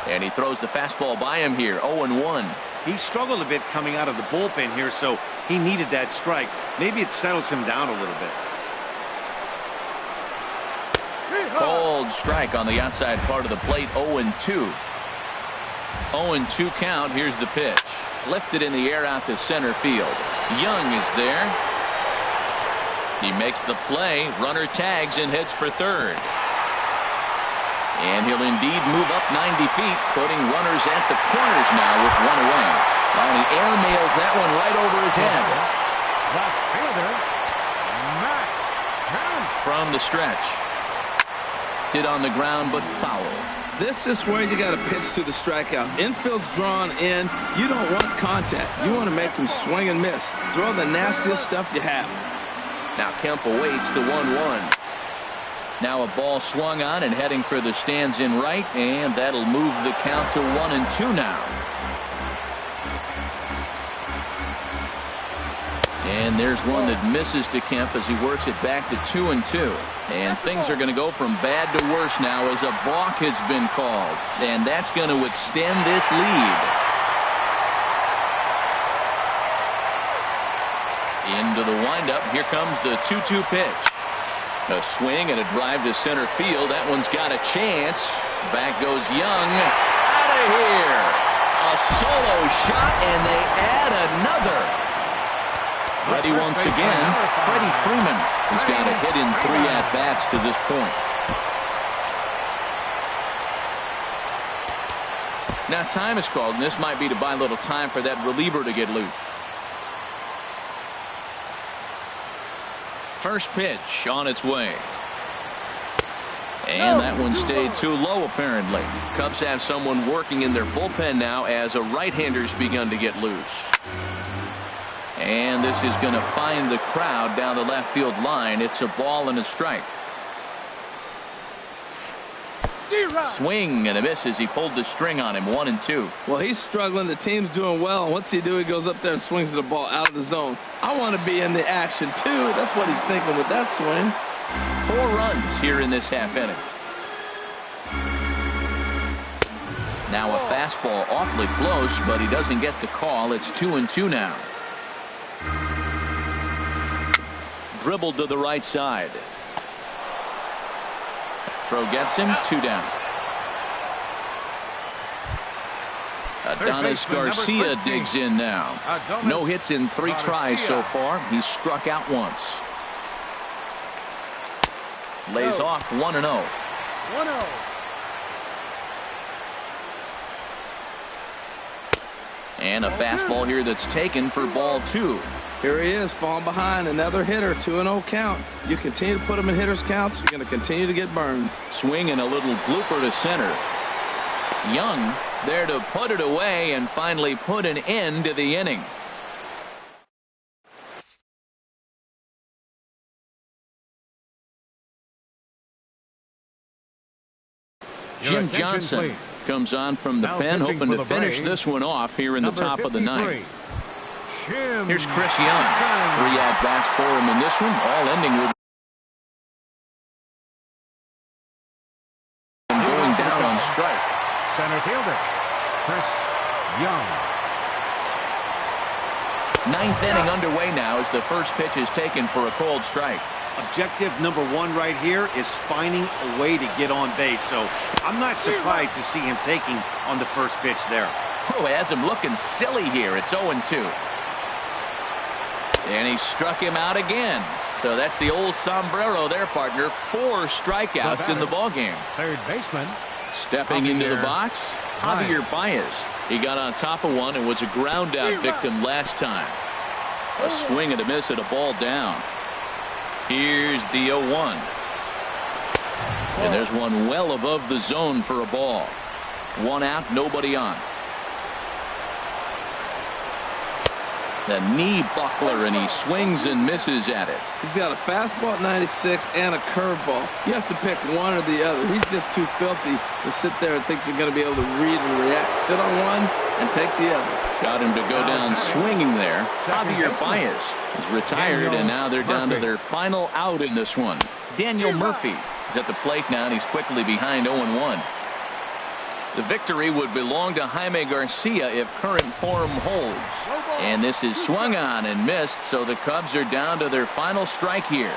Speaker 1: And he throws the fastball by him here, 0-1.
Speaker 4: He struggled a bit coming out of the bullpen here, so he needed that strike. Maybe it settles him down a little bit.
Speaker 1: Cold strike on the outside part of the plate, 0-2. 0-2 count. Here's the pitch. Lifted in the air out to center field. Young is there. He makes the play. Runner tags and hits for third. And he'll indeed move up 90 feet, putting runners at the corners now with one away. And he airmails that one right over his head.
Speaker 3: Left fielder, Matt Brown.
Speaker 1: From the stretch. Hit on the ground, but foul.
Speaker 2: This is where you got to pitch to the strikeout. Infield's drawn in. You don't want contact. You want to make them swing and miss. Throw the nastiest stuff you have.
Speaker 1: Now Kemp awaits the 1-1. Now a ball swung on and heading for the stands in right, and that'll move the count to 1-2 now. And there's one that misses to Kemp as he works it back to 2-2. And things are going to go from bad to worse now as a balk has been called. And that's going to extend this lead. Into the windup. Here comes the 2-2 pitch. A swing and a drive to center field. That one's got a chance. Back goes Young. Out of here. A solo shot, and they add another. Ready once again, Freddie Freeman. He's got a hit in 3 at-bats to this point. Now time is called, and this might be to buy a little time for that reliever to get loose. First pitch on its way. And that one stayed too low, apparently. Cubs have someone working in their bullpen now as a right-hander's begun to get loose. And this is going to find the crowd down the left field line. It's a ball and a strike. Swing and a miss as he pulled the string on him. 1-2.
Speaker 2: Well, he's struggling. The team's doing well. And what's he do? He goes up there and swings the ball out of the zone. I want to be in the action, too. That's what he's thinking with that swing.
Speaker 1: 4 runs here in this half inning. Now a fastball awfully close, but he doesn't get the call. It's 2-2 now. Dribbled to the right side. Throw gets him. 2 down. Adonis Garcia digs in now. No hits in 3 tries so far. He's struck out once. Lays off 1-0.
Speaker 5: 1-0.
Speaker 1: And a fastball here that's taken for ball 2.
Speaker 2: Here he is, falling behind. Another hitter. 2-0 count. You continue to put him in hitters' counts, you're going to continue to get burned.
Speaker 1: Swing and a little blooper to center. Young is there to put it away and finally put an end to the inning. Jim Johnson comes on from the pen, hoping to finish this one off here in the top of the 9th. Here's Chris Young. 3 at-bats for him in this one, all ending with going down on strike.
Speaker 3: Center fielder, Chris Young.
Speaker 1: 9th inning underway now as the first pitch is taken for a called strike.
Speaker 4: Objective number 1 right here is finding a way to get on base. So I'm not surprised to see him taking on the first pitch there.
Speaker 1: Oh, has him looking silly here. It's 0-2. And he struck him out again. So that's the old sombrero there, partner. 4 strikeouts in the ballgame.
Speaker 3: Third baseman.
Speaker 1: Stepping into the box, Javier Baez. He got on top of one and was a ground out victim last time. A swing and a miss at a ball down. Here's the 0-1. And there's one well above the zone for a ball. 1 out, nobody on. The knee buckler, and he swings and misses at it.
Speaker 2: He's got a fastball at 96 and a curveball. You have to pick one or the other. He's just too filthy to sit there and think you're going to be able to read and react. Sit on one and take the other.
Speaker 1: Got him to go down swinging there. Javier Baez is retired, and now they're down to their final out in this one. Daniel Murphy is at the plate now, and he's quickly behind 0-1. The victory would belong to Jaime Garcia if current form holds. And this is swung on and missed, so the Cubs are down to their final strike here.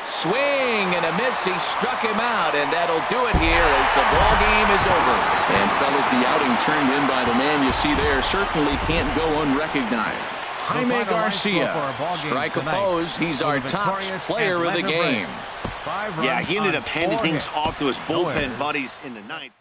Speaker 1: Swing and a miss. He struck him out, and that'll do it here as the ball game is over. And fellas, the outing turned in by the man you see there certainly can't go unrecognized. Jaime Garcia, strike opposed. He's our top player of the game.
Speaker 3: 5 runs
Speaker 4: Yeah, he ended
Speaker 3: on
Speaker 4: up handing
Speaker 3: 4
Speaker 4: things
Speaker 3: hits.
Speaker 4: off to his
Speaker 3: No
Speaker 4: bullpen
Speaker 3: errors.
Speaker 4: buddies in the ninth.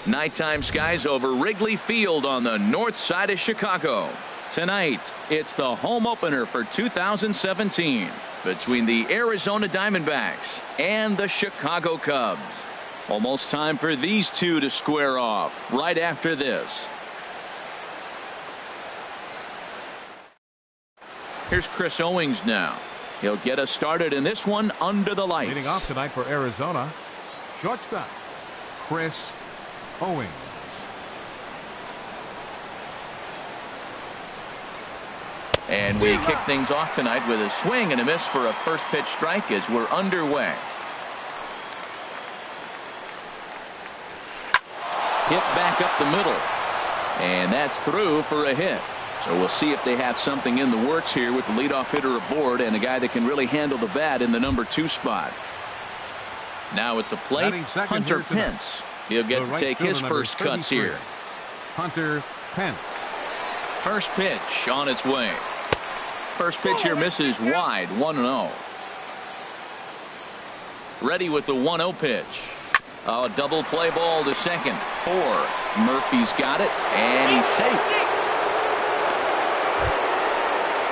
Speaker 1: Nighttime skies over Wrigley Field on the north side of Chicago. Tonight, it's the home opener for 2017 between the Arizona Diamondbacks and the Chicago Cubs. Almost time for these two to square off right after this. Here's Chris Owings now. He'll get us started in this one under the lights.
Speaker 3: Leading off tonight for Arizona, shortstop Chris Owings.
Speaker 1: And we kick things off tonight with a swing and a miss for a first pitch strike as we're underway. Hit back up the middle. And that's through for a hit. So we'll see if they have something in the works here with the leadoff hitter aboard and a guy that can really handle the bat in the #2 spot. Now at the plate, Hunter Pence. He'll get to take his first cuts here.
Speaker 3: Hunter Pence.
Speaker 1: First pitch on its way. First pitch here misses wide, 1-0. Ready with the 1-0 pitch. Oh, double play ball to second. 4. Murphy's got it, and he's safe.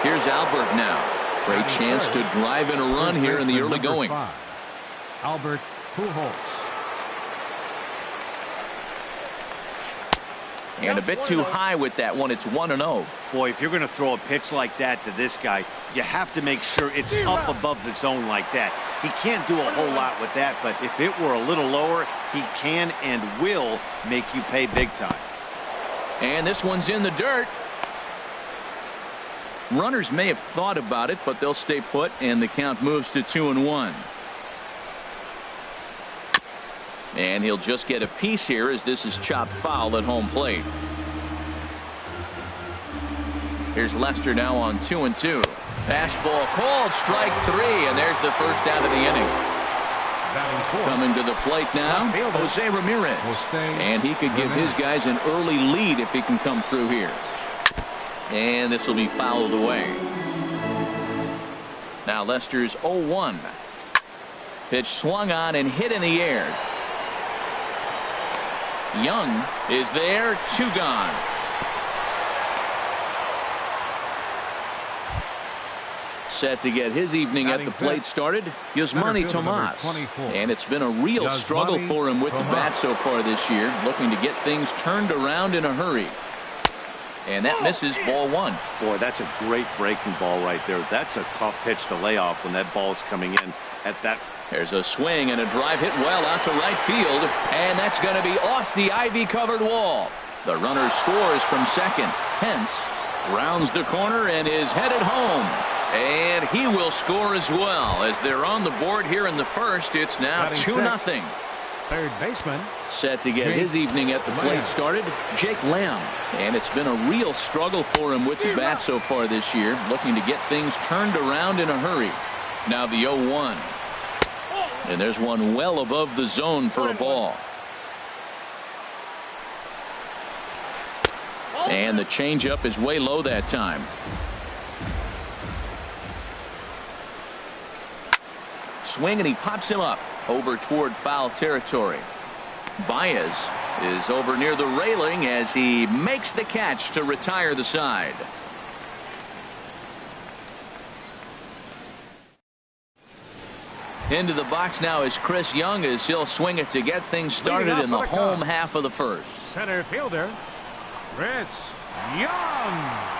Speaker 1: Here's Albert now. Great chance to drive in a run here in the early going.
Speaker 3: Albert Pujols.
Speaker 1: And a bit too high with that one. It's 1-0.
Speaker 4: Boy, if you're going to throw a pitch like that to this guy, you have to make sure it's up above the zone like that. He can't do a whole lot with that, but if it were a little lower, he can and will make you pay big time.
Speaker 1: And this one's in the dirt. Runners may have thought about it, but they'll stay put, and the count moves to 2-1. And he'll just get a piece here as this is chopped foul at home plate. Here's Lester now on 2-2. Fastball called, strike 3, and there's the first out of the inning. Coming to the plate now, Jose Ramirez. And he could give his guys an early lead if he can come through here. And this will be fouled away. Now Lester's 0-1. Pitch swung on and hit in the air. Young is there, 2 gone. Set to get his evening at the plate started, Yasmani Tomas. And it's been a real struggle for him with the bat so far this year, looking to get things turned around in a hurry. And that misses, ball 1.
Speaker 4: Boy, that's a great breaking ball right there. That's a tough pitch to lay off when that ball's coming in at that.
Speaker 1: There's a swing and a drive hit well out to right field, and that's going to be off the ivy-covered wall. The runner scores from second. Hence rounds the corner and is headed home. And he will score as well. As they're on the board here in the first, it's now 2-0.
Speaker 3: Third baseman.
Speaker 1: Set to get his evening at the plate started, Jake Lamb. And it's been a real struggle for him with the bat so far this year, looking to get things turned around in a hurry. Now the 0-1. And there's one well above the zone for a ball. And the changeup is way low that time. Swing, and he pops him up over toward foul territory. Baez is over near the railing as he makes the catch to retire the side. Into the box now is Chris Young, as he'll swing it to get things started in the home half of the first.
Speaker 3: Center fielder, Chris Young.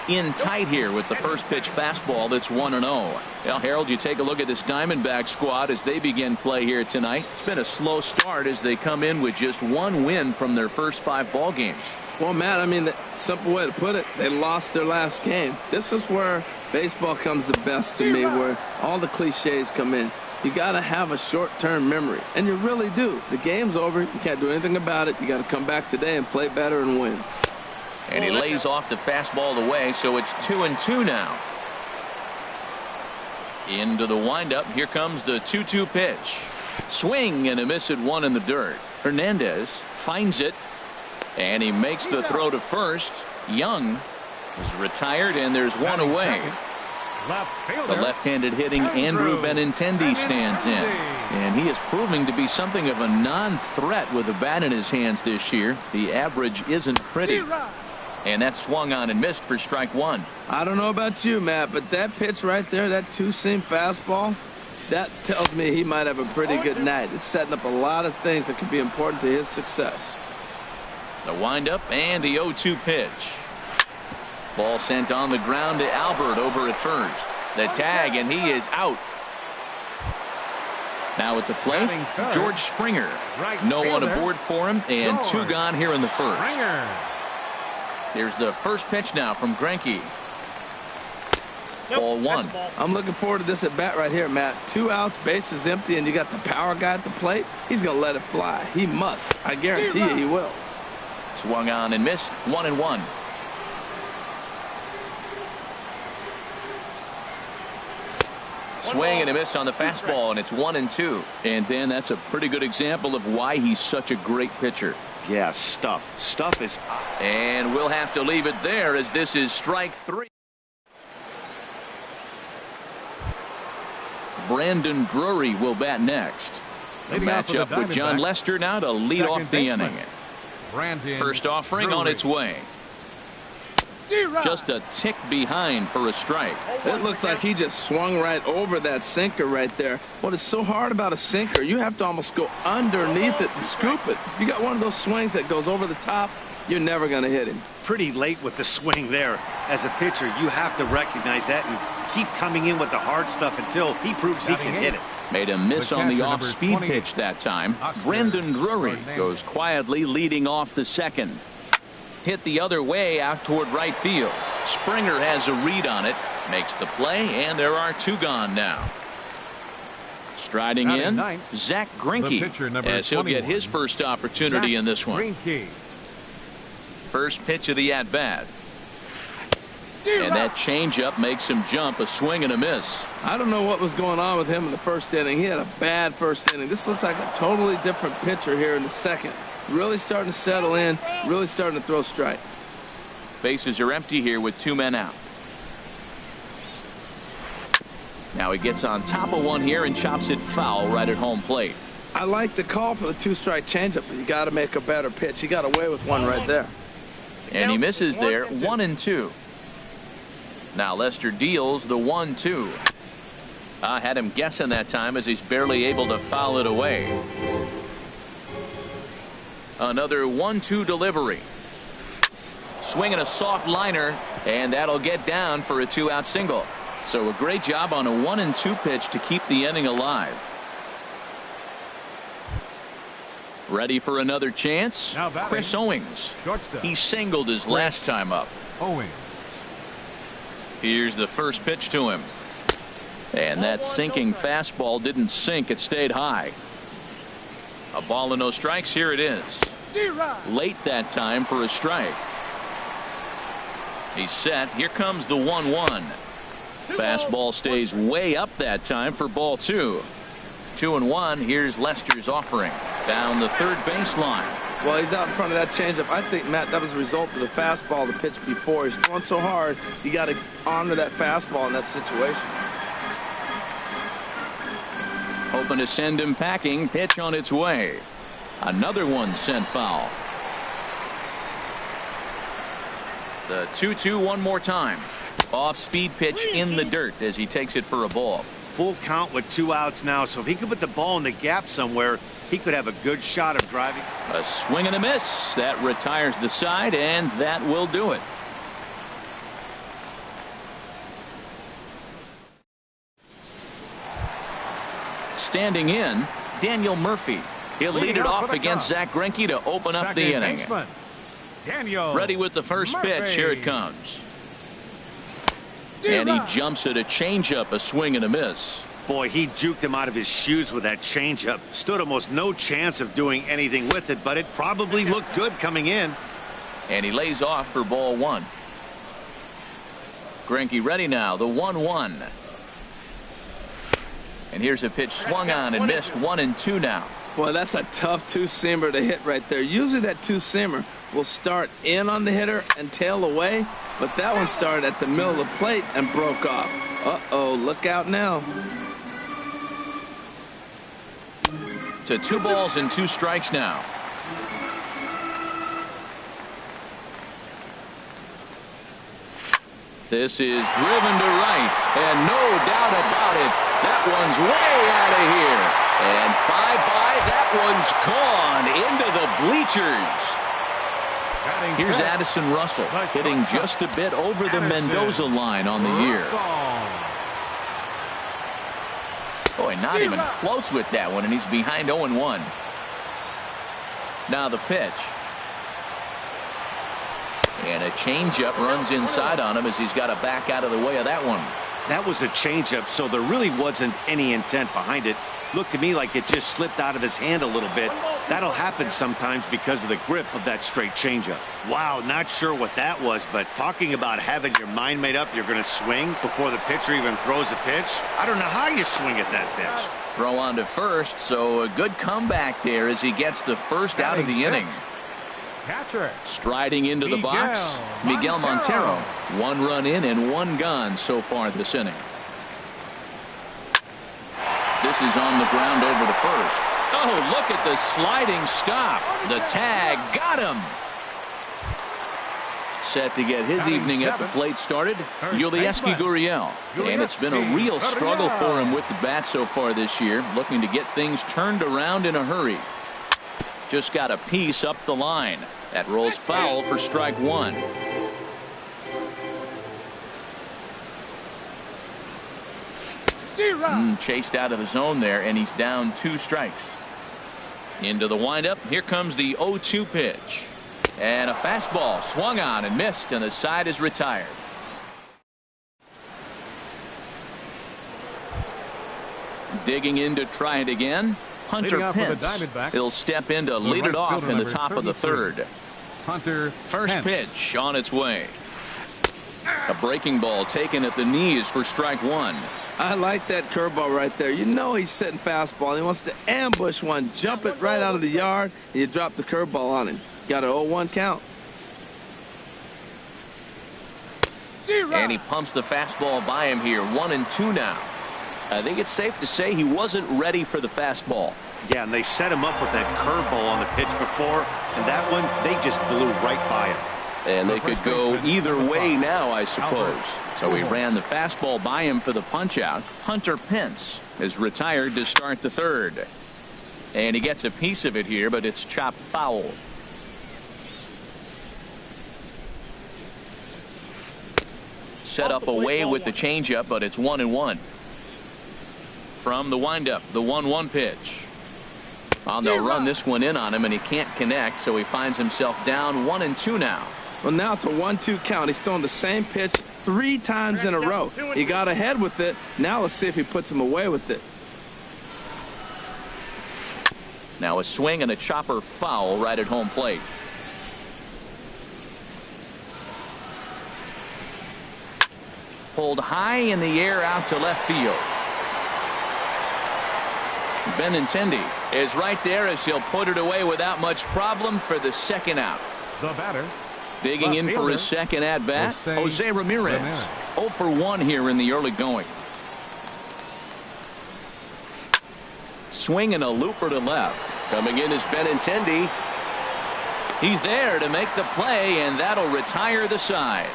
Speaker 1: In tight here with the first pitch fastball that's 1-0. Well, Harold, you take a look at this Diamondback squad as they begin play here tonight. It's been a slow start as they come in with just 1 win from their first 5 ball games.
Speaker 2: Well, Matt, I mean, the simple way to put it, they lost their last game. This is where baseball comes the best to me, where all the cliches come in. You got to have a short-term memory, and you really do. The game's over. You can't do anything about it. You got to come back today and play better and win.
Speaker 1: And he lays off the fastball away, so it's 2-2 now. Into the windup. Here comes the 2-2 pitch. Swing and a miss at 1 in the dirt. Hernandez finds it, and he makes the throw to first. Young is retired, and there's 1 away. The left-handed hitting Andrew Benintendi stands in, and he is proving to be something of a non-threat with a bat in his hands this year. The average isn't pretty. And that swung on and missed for strike 1.
Speaker 2: I don't know about you, Matt, but that pitch right there, that 2-seam fastball, that tells me he might have a pretty good night. It's setting up a lot of things that could be important to his success.
Speaker 1: The windup and the 0-2 pitch. Ball sent on the ground to Albert over at first. The tag, and he is out. Now at the plate, George Springer. No one aboard for him, and 2 gone here in the first. Here's the first pitch now from Greinke. Ball 1.
Speaker 2: I'm looking forward to this at bat right here, Matt. 2 outs, bases empty, and you got the power guy at the plate. He's going to let it fly. He must. I guarantee you he will.
Speaker 1: Swung on and missed. 1-1. Swing and a miss on the fastball, and it's 1-2. And then that's a pretty good example of why he's such a great pitcher.
Speaker 4: Yeah, stuff. Stuff is.
Speaker 1: And we'll have to leave it there, as this is strike 3. Brandon Drury will bat next. The matchup with John Lester now to lead off the inning. First offering on its way. Just a tick behind for a strike.
Speaker 2: It looks like he just swung right over that sinker right there. What is so hard about a sinker, you have to almost go underneath it and scoop it. If you got one of those swings that goes over the top, you're never going to hit him.
Speaker 4: Pretty late with the swing there. As a pitcher, you have to recognize that and keep coming in with the hard stuff until he proves he can hit it.
Speaker 1: Made a miss on the off-speed pitch that time. Brandon Drury goes quietly leading off the second. Hit the other way out toward right field. Springer has a read on it, makes the play, and there are 2 gone now. Striding in, Zach Greinke, as he'll get his first opportunity in this one. first pitch of the at-bat. And that changeup makes him jump. A swing and a miss.
Speaker 2: I don't know what was going on with him in the first inning. He had a bad first inning. This looks like a totally different pitcher here in the second. Really starting to settle in, really starting to throw strikes.
Speaker 1: Bases are empty here with 2 men out. Now he gets on top of one here and chops it foul right at home plate.
Speaker 2: I like the call for the 2-strike changeup, but you got to make a better pitch. He got away with one right there.
Speaker 1: And he misses there, 1-2. Now Lester deals the 1-2. I had him guessing that time as he's barely able to foul it away. Another 1-2 delivery. Swinging a soft liner, and that'll get down for a 2-out single. So a great job on a 1-2 pitch to keep the inning alive. Ready for another chance? Chris Owings. He singled his last time up.
Speaker 3: Owings.
Speaker 1: Here's the first pitch to him. And that sinking fastball didn't sink. It stayed high. A ball and no strikes. Here it is. Late that time for a strike. He's set. Here comes the 1-1. Fastball stays way up that time for ball 2. 2-1. Here's Lester's offering down the third baseline.
Speaker 2: Well, he's out in front of that changeup. I think, Matt, that was a result of the fastball the pitch before. He's throwing so hard, you got to honor that fastball in that situation.
Speaker 1: Hoping to send him packing. Pitch on its way. Another one sent foul. The 2-2 one more time. Off speed pitch in the dirt as he takes it for a ball.
Speaker 4: Full count with 2 outs now, so if he could put the ball in the gap somewhere, he could have a good shot of driving.
Speaker 1: A swing and a miss. That retires the side, and that will do it. Standing in, Daniel Murphy. He'll lead it off against Zach Greinke to open up the inning.
Speaker 3: Daniel
Speaker 1: Ready with the first
Speaker 3: Murphy.
Speaker 1: pitch. Here it comes. And he jumps at a changeup, a swing and a miss.
Speaker 4: Boy, he juked him out of his shoes with that changeup. Stood almost no chance of doing anything with it, but it probably looked good coming in.
Speaker 1: And he lays off for ball 1. Greinke ready now, the 1-1. And here's a pitch swung on and missed. 1-2 now.
Speaker 2: Boy, that's a tough 2-seamer to hit right there. Usually that 2-seamer will start in on the hitter and tail away, but that one started at the middle of the plate and broke off. Uh-oh, look out now.
Speaker 1: To 2 balls and 2 strikes now. This is driven to right, and no doubt about it, that one's way out of here. And bye-bye, that one's gone into the bleachers. Here's Addison Russell hitting just a bit over the Mendoza line on the year. Boy, not even close with that one, and he's behind 0-1. Now the pitch. And a changeup runs inside on him as he's got to back out of the way of that one.
Speaker 4: That was a changeup, so there really wasn't any intent behind it. Looked to me like it just slipped out of his hand a little bit. That'll happen sometimes because of the grip of that straight changeup. Wow, not sure what that was, but talking about having your mind made up you're going to swing before the pitcher even throws a pitch. I don't know how you swing at that pitch.
Speaker 1: Throw on to first, so a good comeback there as he gets the first out of the inning.
Speaker 3: Catcher.
Speaker 1: Striding into the box, Miguel Montero. 1 run in and 1 gone so far this inning. This is on the ground over to first. Oh, look at the sliding stop. The tag got him. Set to get his evening at the plate started, Yulieski Gurriel. And it's been a real struggle for him with the bat so far this year, looking to get things turned around in a hurry. Just got a piece up the line. That rolls foul for strike 1. Chased out of the zone there, and he's down 2 strikes. Into the windup. Here comes the 0-2 pitch. And a fastball swung on and missed, and the side is retired. Digging in to try it again. Hunter Pence. He'll step in to lead it off in the top of the 3rd.
Speaker 3: Hunter
Speaker 1: First
Speaker 3: Pence.
Speaker 1: pitch on its way. A breaking ball taken at the knees for strike one.
Speaker 2: I like that curveball right there. You know he's setting fastball. He wants to ambush one, jump it right out of the yard, and you drop the curveball on him. Got an 0-1 count.
Speaker 1: And he pumps the fastball by him here. 1-2 now. I think it's safe to say he wasn't ready for the fastball.
Speaker 4: Yeah, and they set him up with that curveball on the pitch before, and that one, they just blew right by him.
Speaker 1: And they could go either way now, I suppose. So he ran the fastball by him for the punch-out. Hunter Pence is retired to start the third. And he gets a piece of it here, but it's chopped foul. Set up away with the changeup, but it's 1-1. From the windup, the 1-1 pitch. They'll run this one in on him, and he can't connect, so he finds himself down 1-2 now.
Speaker 2: Well, now it's a 1-2 count. He's throwing the same pitch 3 times in a row. He got ahead with it. Now let's see if he puts him away with it.
Speaker 1: Now a swing and a chopper foul right at home plate. Pulled high in the air out to left field. Benintendi is right there as he'll put it away without much problem for the second out.
Speaker 3: The batter.
Speaker 1: Digging in for his second at bat, Jose Ramirez. 0 for 1 here in the early going. Swing and a looper to left. Coming in is Benintendi. He's there to make the play, and that'll retire the side.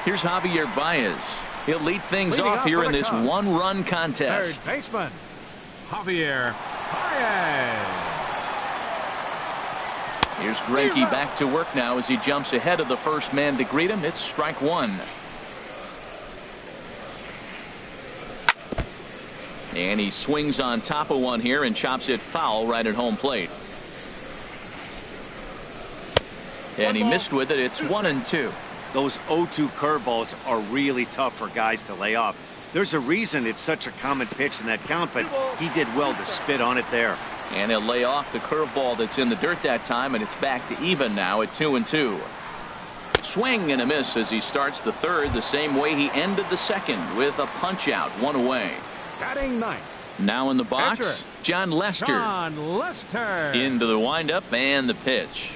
Speaker 1: Here's Javier Baez. He'll lead things off here in this one-run contest.
Speaker 3: Third baseman, Javier Baez.
Speaker 1: Here's Greinke back to work now as he jumps ahead of the first man to greet him. It's strike one. And he swings on top of one here and chops it foul right at home plate. And he missed with it. It's 1-2.
Speaker 4: Those 0-2 curveballs are really tough for guys to lay off. There's a reason it's such a common pitch in that count, but he did well to spit on it there.
Speaker 1: And he'll lay off the curveball that's in the dirt that time, and it's back to even now at 2-2. Swing and a miss as he starts the third the same way he ended the second with a punch out, one away.
Speaker 3: Batting ninth.
Speaker 1: Now in the box,
Speaker 3: Pitcher,
Speaker 1: John Lester.
Speaker 3: John Lester.
Speaker 1: Into the windup and the pitch.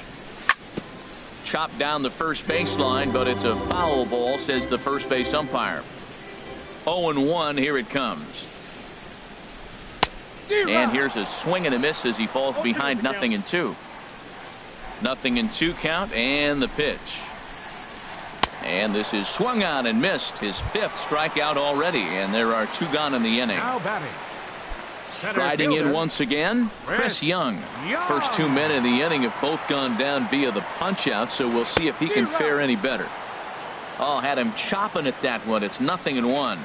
Speaker 1: Chopped down the first baseline, but it's a foul ball, says the first base umpire. 0-1, here it comes. And here's a swing and a miss as he falls behind 0-2. 0-2 count and the pitch. And this is swung on and missed, his 5th strikeout already, and there are 2 gone in the inning.
Speaker 3: Now batting.
Speaker 1: Striding in once again, Chris Young. First 2 men in the inning have both gone down via the punch out, so we'll see if he can fare any better. Oh, had him chopping at that one. It's 0-1.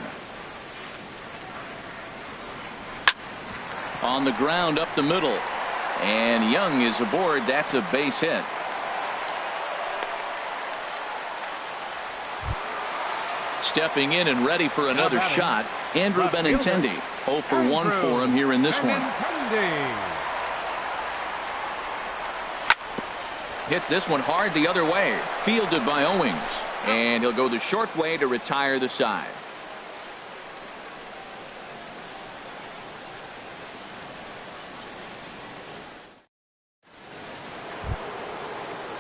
Speaker 1: On the ground up the middle, and Young is aboard. That's a base hit. Stepping in and ready for another shot, Andrew Benintendi. 0 for 1 for him here in this one. Hits this one hard the other way. Fielded by Owings. And he'll go the short way to retire the side.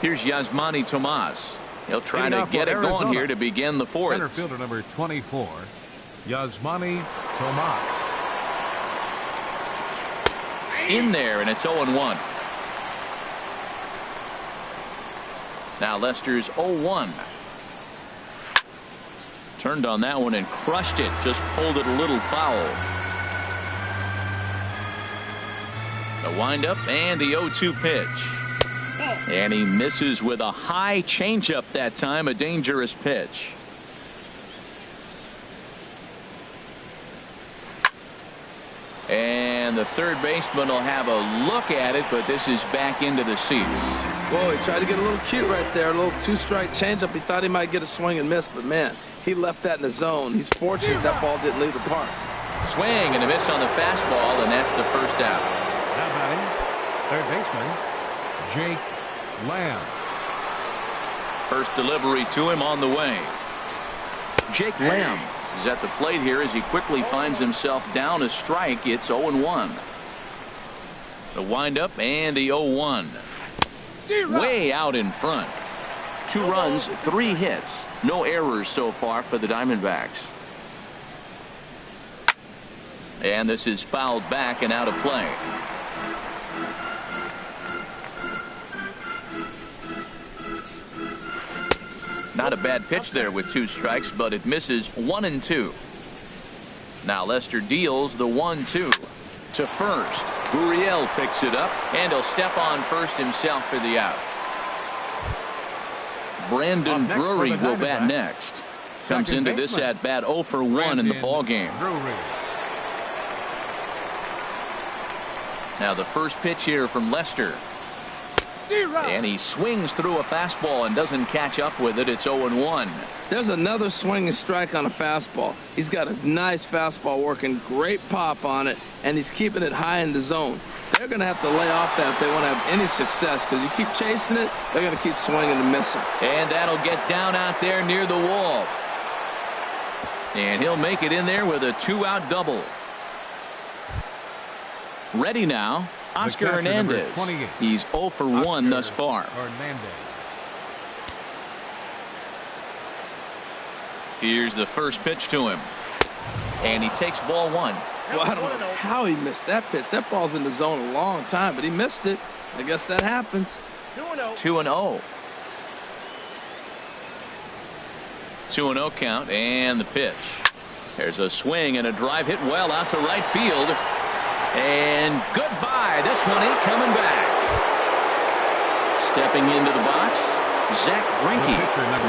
Speaker 1: Here's Yasmani Tomas. He'll try to get it going here to begin the fourth.
Speaker 3: Center fielder number 24, Yasmani Tomas.
Speaker 1: In there, and it's 0-1. Now Lester's 0-1. Turned on that one and crushed it. Just pulled it a little foul. The windup and the 0-2 pitch. And he misses with a high changeup that time, a dangerous pitch. And the third baseman will have a look at it, but this is back into the seats.
Speaker 2: Whoa, he tried to get a little cute right there. A little 2-strike changeup. He thought he might get a swing and miss, but man, He left that in the zone. He's fortunate that ball didn't leave the park.
Speaker 1: Swing and a miss on the fastball, and that's the first out.
Speaker 3: Now batting, third baseman, Jake Lamb.
Speaker 1: First delivery to him on the way. Jake Lamb is at the plate here as he quickly finds himself down a strike. It's 0-1. The windup and the 0-1. Way out in front. 2 runs, 3 hits. No errors so far for the Diamondbacks. And this is fouled back and out of play. Not a bad pitch there with 2 strikes, but it misses 1-2. Now Lester deals the 1-2 to first. Gurriel picks it up, and he'll step on first himself for the out. Brandon Drury will bat next. Comes into this at bat 0 for 1 in the ball game. Now the first pitch here from Lester. And he swings through a fastball and doesn't catch up with it. It's 0-1.
Speaker 2: There's another swinging strike on a fastball. He's got a nice fastball working, great pop on it, and he's keeping it high in the zone. They're going to have to lay off that if they want to have any success, because you keep chasing it, they're going to keep swinging and missing.
Speaker 1: And that'll get down out there near the wall. And he'll make it in there with a 2-out double. Ready now, Oscar Hernandez. He's 0 for 1 thus far. Here's the first pitch to him. And he takes ball 1.
Speaker 2: Well, I don't know how he missed that pitch. That ball's in the zone a long time, but he missed it. I guess that happens.
Speaker 1: 2-0. 2-0 count, and the pitch. There's a swing and a drive hit well out to right field. And goodbye. This one ain't coming back. Stepping into the box, Zach Greinke.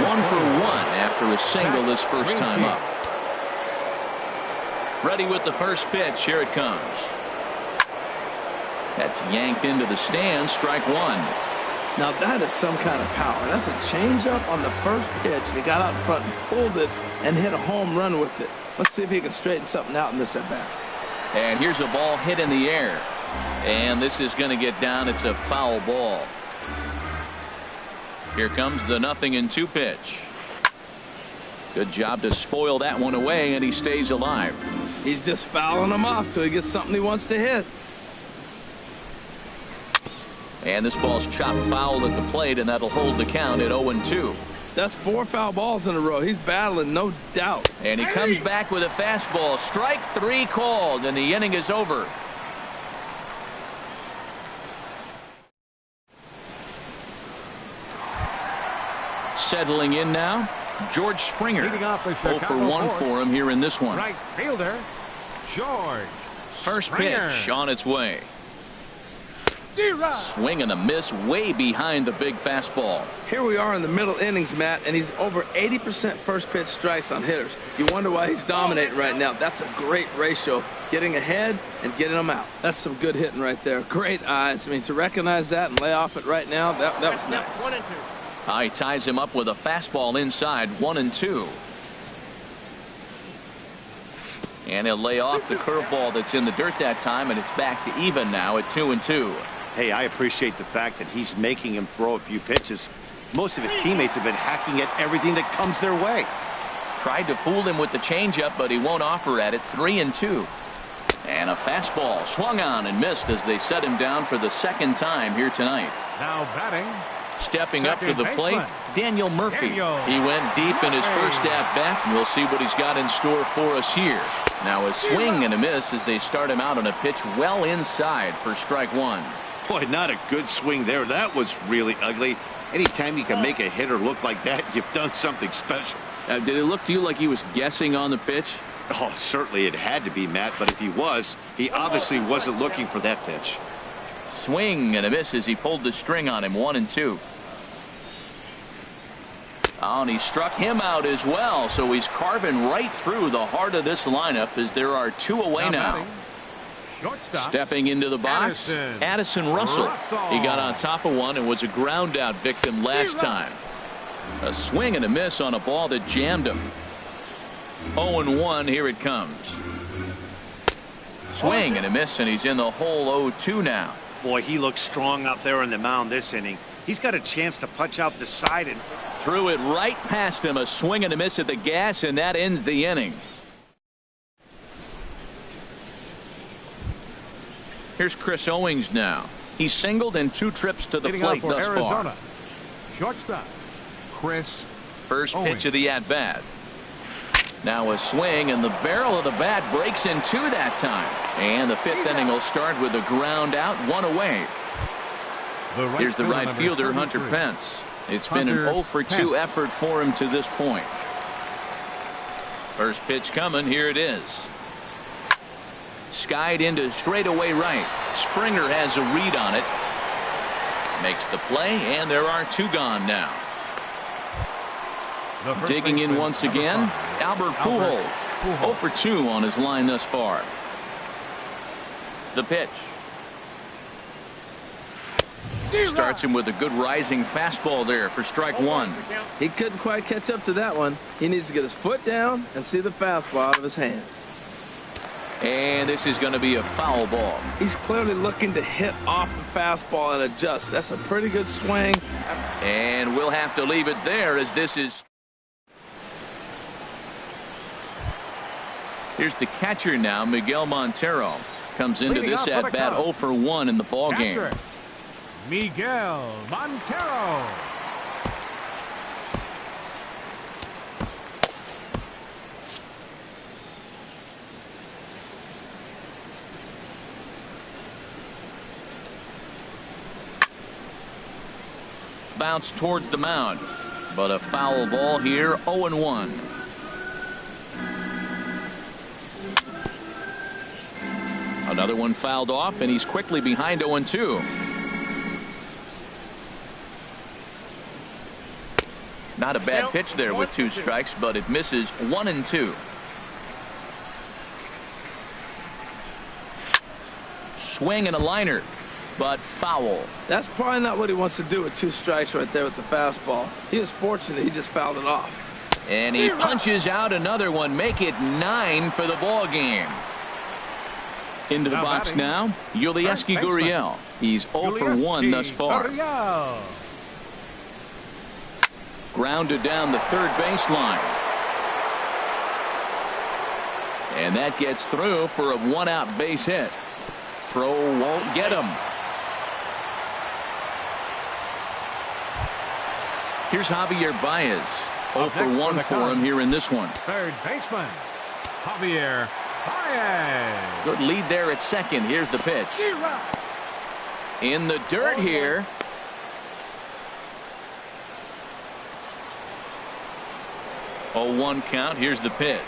Speaker 1: 1 for 1 after a single this first time up. Ready with the first pitch. Here it comes. That's yanked into the stands. Strike 1.
Speaker 2: Now that is some kind of power. That's a changeup on the first pitch. He got out in front and pulled it and hit a home run with it. Let's see if he can straighten something out in this at bat.
Speaker 1: And here's a ball hit in the air. And this is going to get down. It's a foul ball. Here comes the 0-2 pitch. Good job to spoil that one away, and he stays alive.
Speaker 2: He's just fouling him off till he gets something he wants to hit.
Speaker 1: And this ball's chopped foul at the plate, and that'll hold the count at 0-2.
Speaker 2: That's 4 foul balls in a row. He's battling, no doubt.
Speaker 1: And he comes back with a fastball. Strike 3 called, and the inning is over. Settling in now, George Springer. 0 for 1 for him here in this one.
Speaker 3: Right fielder, George.
Speaker 1: First
Speaker 3: Springer.
Speaker 1: pitch on its way. Swing and a miss way behind the big fastball.
Speaker 2: Here we are in the middle innings, Matt, and he's over 80% first pitch strikes on hitters. You wonder why he's dominating right now. That's a great ratio, getting ahead and getting them out. That's some good hitting right there. Great eyes. I mean, to recognize that and lay off it right now, that was nice.
Speaker 5: 1-2.
Speaker 1: He ties him up with a fastball inside. 1-2. And he'll lay off the curveball that's in the dirt that time, and it's back to even now at 2-2.
Speaker 4: Hey, I appreciate the fact that he's making him throw a few pitches. Most of his teammates have been hacking at everything that comes their way.
Speaker 1: Tried to fool him with the changeup, but he won't offer at it. 3-2. And a fastball swung on and missed as they set him down for the second time here tonight.
Speaker 3: Now batting.
Speaker 1: Stepping up to the plate,
Speaker 3: baseman,
Speaker 1: Daniel Murphy.
Speaker 3: Daniel
Speaker 1: He went deep in his first at-bat, and we'll see what he's got in store for us here. Now a swing and a miss as they start him out on a pitch well inside for strike 1.
Speaker 4: Boy, not a good swing there. That was really ugly. Anytime you can make a hitter look like that, you've done something special.
Speaker 1: Did it look to you like he was guessing on the pitch?
Speaker 4: Oh, certainly it had to be, Matt, but if he was, he obviously wasn't looking for that pitch.
Speaker 1: Swing and a miss as he pulled the string on him. 1-2. Oh, and he struck him out as well, so he's carving right through the heart of this lineup as there are 2 away now.
Speaker 3: Shortstop.
Speaker 1: Stepping into the box, Addison Russell. He got on top of one and was a ground out victim last time. A swing and a miss on a ball that jammed him. 0-1, here it comes. Swing and a miss, and he's in the hole 0-2 now.
Speaker 4: Boy, he looks strong out there on the mound this inning. He's got a chance to punch out the side and
Speaker 1: threw it right past him. A swing and a miss at the gas, and that ends the inning. Here's Chris Owings now. He's singled in 2 trips to the plate thus far.
Speaker 3: Shortstop, Chris
Speaker 1: First pitch
Speaker 3: Owings.
Speaker 1: of the at-bat. Now a swing, and the barrel of the bat breaks in 2 that time. And the 5th inning will start with a ground out, 1 away. Here's the right fielder, Hunter Pence. It's been an 0-for-2 effort for him to this point. First pitch coming. Here it is. Skied into straightaway right. Springer has a read on it. Makes the play, and there are 2 gone now. Digging in once again, Albert Pujols. 0-for-2 on his line thus far. The pitch. Starts him with a good rising fastball there for strike 1.
Speaker 2: He couldn't quite catch up to that one. He needs to get his foot down and see the fastball out of his hand.
Speaker 1: And this is going to be a foul ball.
Speaker 2: He's clearly looking to hit off the fastball and adjust. That's a pretty good swing.
Speaker 1: And we'll have to leave it there, as this is. Here's the catcher now, Miguel Montero. Comes into this at bat 0-for-1 in the ball game.
Speaker 3: Miguel Montero.
Speaker 1: Bounce towards the mound, but a foul ball here. 0-1. Another one fouled off, and he's quickly behind 0-2. Not a bad pitch there with 2 strikes, but it misses. 1-2. Swing and a liner, but foul.
Speaker 2: That's probably not what he wants to do with 2 strikes right there with the fastball. He was fortunate. He just fouled it off.
Speaker 1: And he punches out another one. Make it 9 for the ball game. Into the box now, Yulieski Gurriel. He's 0-for-1 thus far. Grounded down the third baseline. And that gets through for a 1-out base hit. Throw won't get him. Here's Javier Baez. 0-for-1 for him here in this one.
Speaker 3: Third baseman, Javier Baez.
Speaker 1: Good lead there at second. Here's the pitch. In the dirt here. A 1 count. Here's the pitch.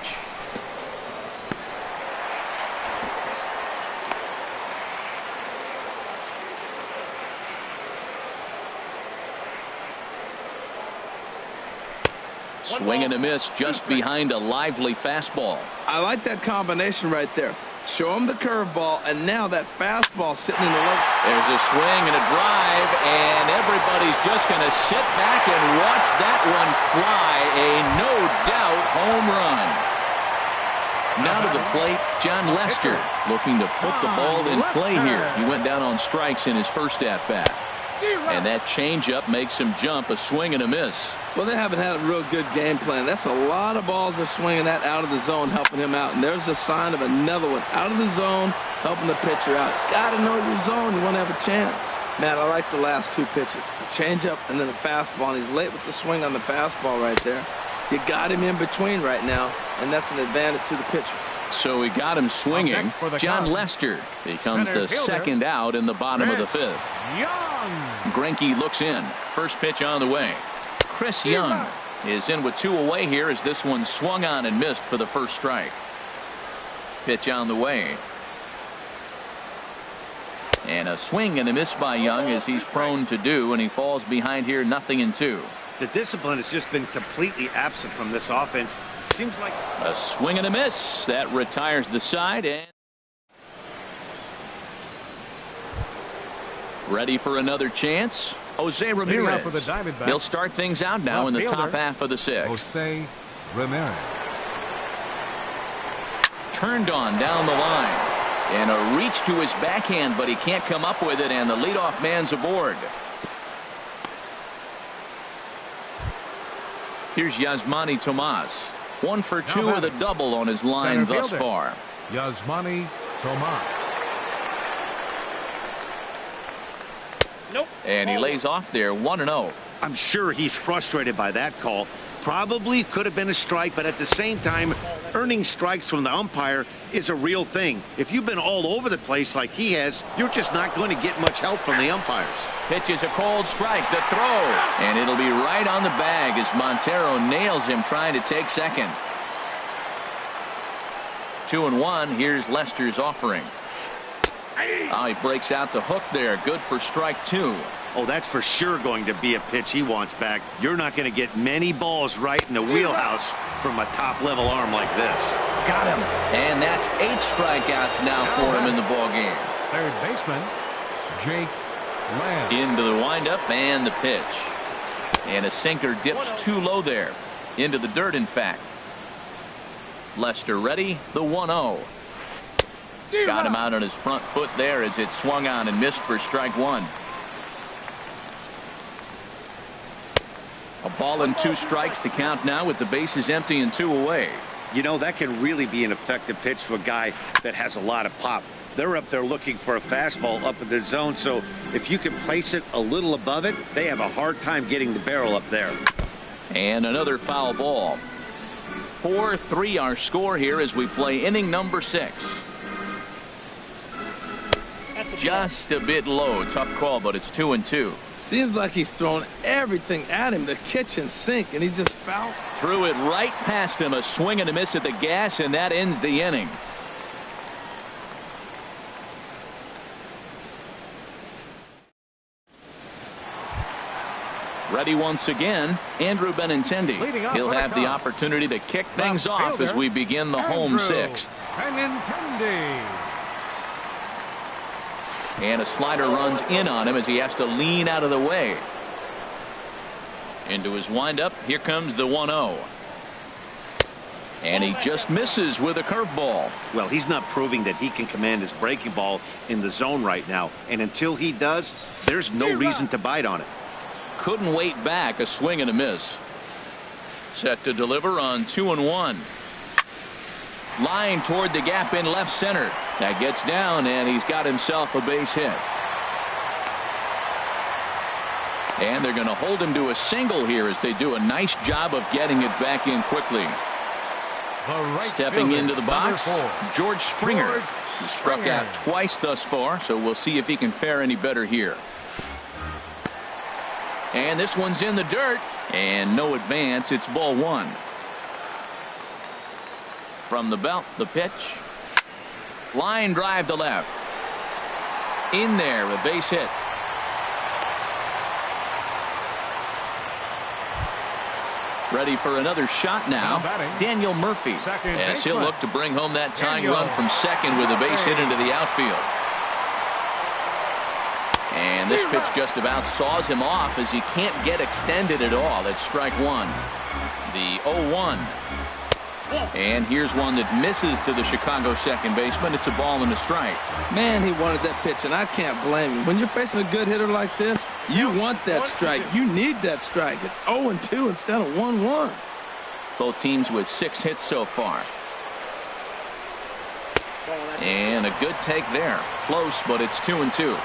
Speaker 1: Swing and a miss just behind a lively fastball.
Speaker 2: I like that combination right there. Show him the curveball, and now that fastball sitting in the left.
Speaker 1: There's a swing and a drive, and everybody's just going to sit back and watch that one fly. A no-doubt home run. Now to the plate, John Lester looking to put the ball in play here. He went down on strikes in his first at-bat. And that changeup makes him jump. A swing and a miss.
Speaker 2: Well, they haven't had a real good game plan. That's a lot of balls they're swinging at out of the zone, helping him out. And there's a sign of another one out of the zone, helping the pitcher out. Got to know your zone. You want to have a chance. Matt, I like the last 2 pitches. The changeup and then the fastball. And he's late with the swing on the fastball right there. You got him in between right now, and that's an advantage to the pitcher.
Speaker 1: So he got him swinging. John Lester becomes the second out in the bottom of the 5th. Greinke looks in. First pitch on the way. Chris Young is in with 2 away here as this one swung on and missed for the first strike. Pitch on the way. And a swing and a miss by Young, as he's prone to do, and he falls behind here 0-2.
Speaker 4: the discipline has just been completely absent from this offense. Seems like
Speaker 1: a swing and a miss that retires the side, and ready for another chance. Jose Ramirez. He'll start things out now in the top half of the 6th.
Speaker 3: Jose Ramirez.
Speaker 1: turned on down the line. And a reach to his backhand, but he can't come up with it, and the leadoff man's aboard. Here's Yasmani Tomas. 1 for 2 with a double on his line thus far.
Speaker 3: Yasmani Tomas.
Speaker 4: Nope.
Speaker 1: And he lays off there 1-0.
Speaker 4: I'm sure he's frustrated by that call. Probably could have been a strike, but at the same time, earning strikes from the umpire is a real thing. If you've been all over the place like he has, you're just not going to get much help from the umpires.
Speaker 1: Pitches a cold strike, the throw, and it'll be right on the bag as Montero nails him trying to take second. 2-1. Here's Lester's offering. Oh, he breaks out the hook there. Good for strike 2.
Speaker 4: Oh, that's for sure going to be a pitch he wants back. You're not going to get many balls right in the wheelhouse from a top-level arm like this.
Speaker 1: Got him. And that's 8 strikeouts now for him in the ballgame.
Speaker 3: Third baseman, Jake Lamb.
Speaker 1: Into the windup and the pitch. And a sinker dips too low there. Into the dirt, in fact. Lester ready, the 1-0. Got him out on his front foot there as it swung on and missed for strike 1. A ball and 2 strikes, the count now with the bases empty and 2 away.
Speaker 4: You know, that can really be an effective pitch to a guy that has a lot of pop. They're up there looking for a fastball up in the zone, so if you can place it a little above it, they have a hard time getting the barrel up there.
Speaker 1: And another foul ball. 4-3 our score here as we play inning number 6. Just a bit low. Tough call, but it's 2-2.
Speaker 2: Seems like he's thrown everything at him, the kitchen sink, and he just fouled.
Speaker 1: Threw it right past him, a swing and a miss at the gas, and that ends the inning. Ready once again, Andrew Benintendi. He'll have the opportunity to kick things off as we begin the home 6th.
Speaker 3: Benintendi.
Speaker 1: And a slider runs in on him as he has to lean out of the way. Into his windup, here comes the 1-0. And he just misses with a curveball.
Speaker 4: Well, he's not proving that he can command his breaking ball in the zone right now. And until he does, there's no reason to bite on it.
Speaker 1: Couldn't wait back, a swing and a miss. Set to deliver on 2-1. Line toward the gap in left center. That gets down, and he's got himself a base hit. And they're going to hold him to a single here as they do a nice job of getting it back in quickly. Stepping into the box, George Springer. He struck out twice thus far, so we'll see if he can fare any better here. And this one's in the dirt, and no advance. It's ball 1. From the belt, the pitch. Line drive to left. In there, a base hit. Ready for another shot now. Daniel Murphy. As he'll look to bring home that tying run from second with a base hit into the outfield. And this pitch just about saws him off as he can't get extended at all. It's strike 1. The 0-1. And here's one that misses to the Chicago second baseman. It's a ball and a strike.
Speaker 2: Man, he wanted that pitch, and I can't blame him. When you're facing a good hitter like this, you want that strike. You need that strike. It's 0-2 instead of 1-1.
Speaker 1: Both teams with 6 hits so far. And a good take there. Close, but it's 2-2.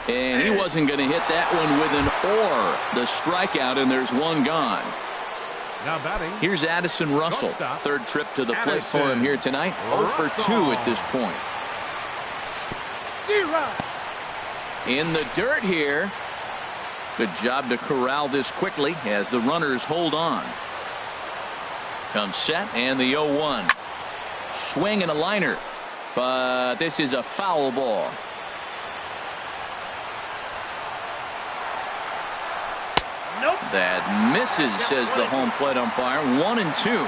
Speaker 1: And he wasn't going to hit that one with an or. The strikeout, and there's one gone.
Speaker 3: Now batting.
Speaker 1: Here's Addison Russell. Third trip to the plate for him here tonight. 0 for 2 at this point. In the dirt here. Good job to corral this quickly as the runners hold on. Comes set and the 0-1. Swing and a liner. But this is a foul ball. That misses, says the home plate umpire. 1-2.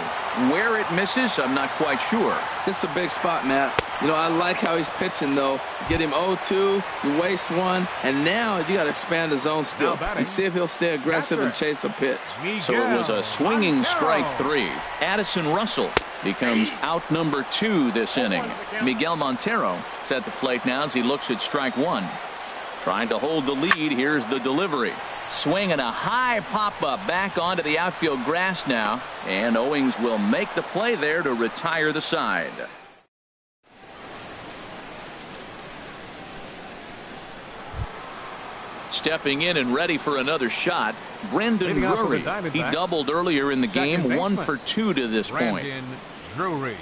Speaker 1: Where it misses, I'm not quite sure.
Speaker 2: This is a big spot, Matt. You know, I like how he's pitching, though. Get him 0-2, you waste one, and now you got to expand the zone still and see if he'll stay aggressive and chase a pitch.
Speaker 1: So it was a swinging strike 3. Addison Russell becomes out number 2 this inning. Miguel Montero is at the plate now as he looks at strike 1. Trying to hold the lead. Here's the delivery. Swing and a high pop-up back onto the outfield grass now. And Owings will make the play there to retire the side. Stepping in and ready for another shot, Brendan Drury. He doubled earlier in the game, 1 for 2 to this point.
Speaker 3: Drury.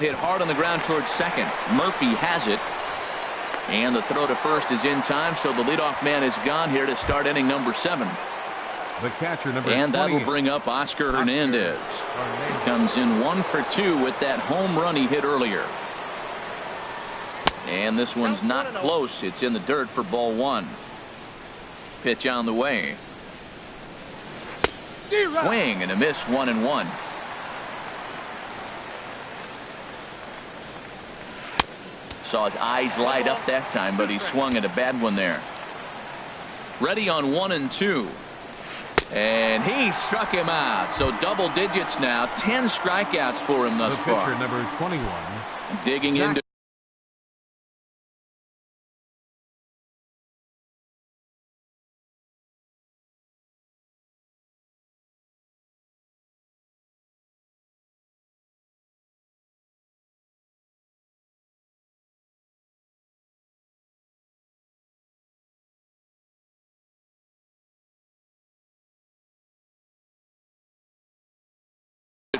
Speaker 1: Hit hard on the ground towards second. Murphy has it. And the throw to first is in time, so the leadoff man is gone here to start inning number 7.
Speaker 3: The catcher, number
Speaker 1: and that will
Speaker 3: 20.
Speaker 1: bring up Oscar Hernandez. He comes in 1 for 2 with that home run he hit earlier. And this one's not close. It's in the dirt for ball 1. Pitch on the way. Swing and a miss, 1-1. Saw his eyes light up that time, but he swung at a bad one there. Ready on 1-2. And he struck him out. So double digits now. 10 strikeouts for him thus far.
Speaker 3: The pitcher, number 21.
Speaker 1: Digging into.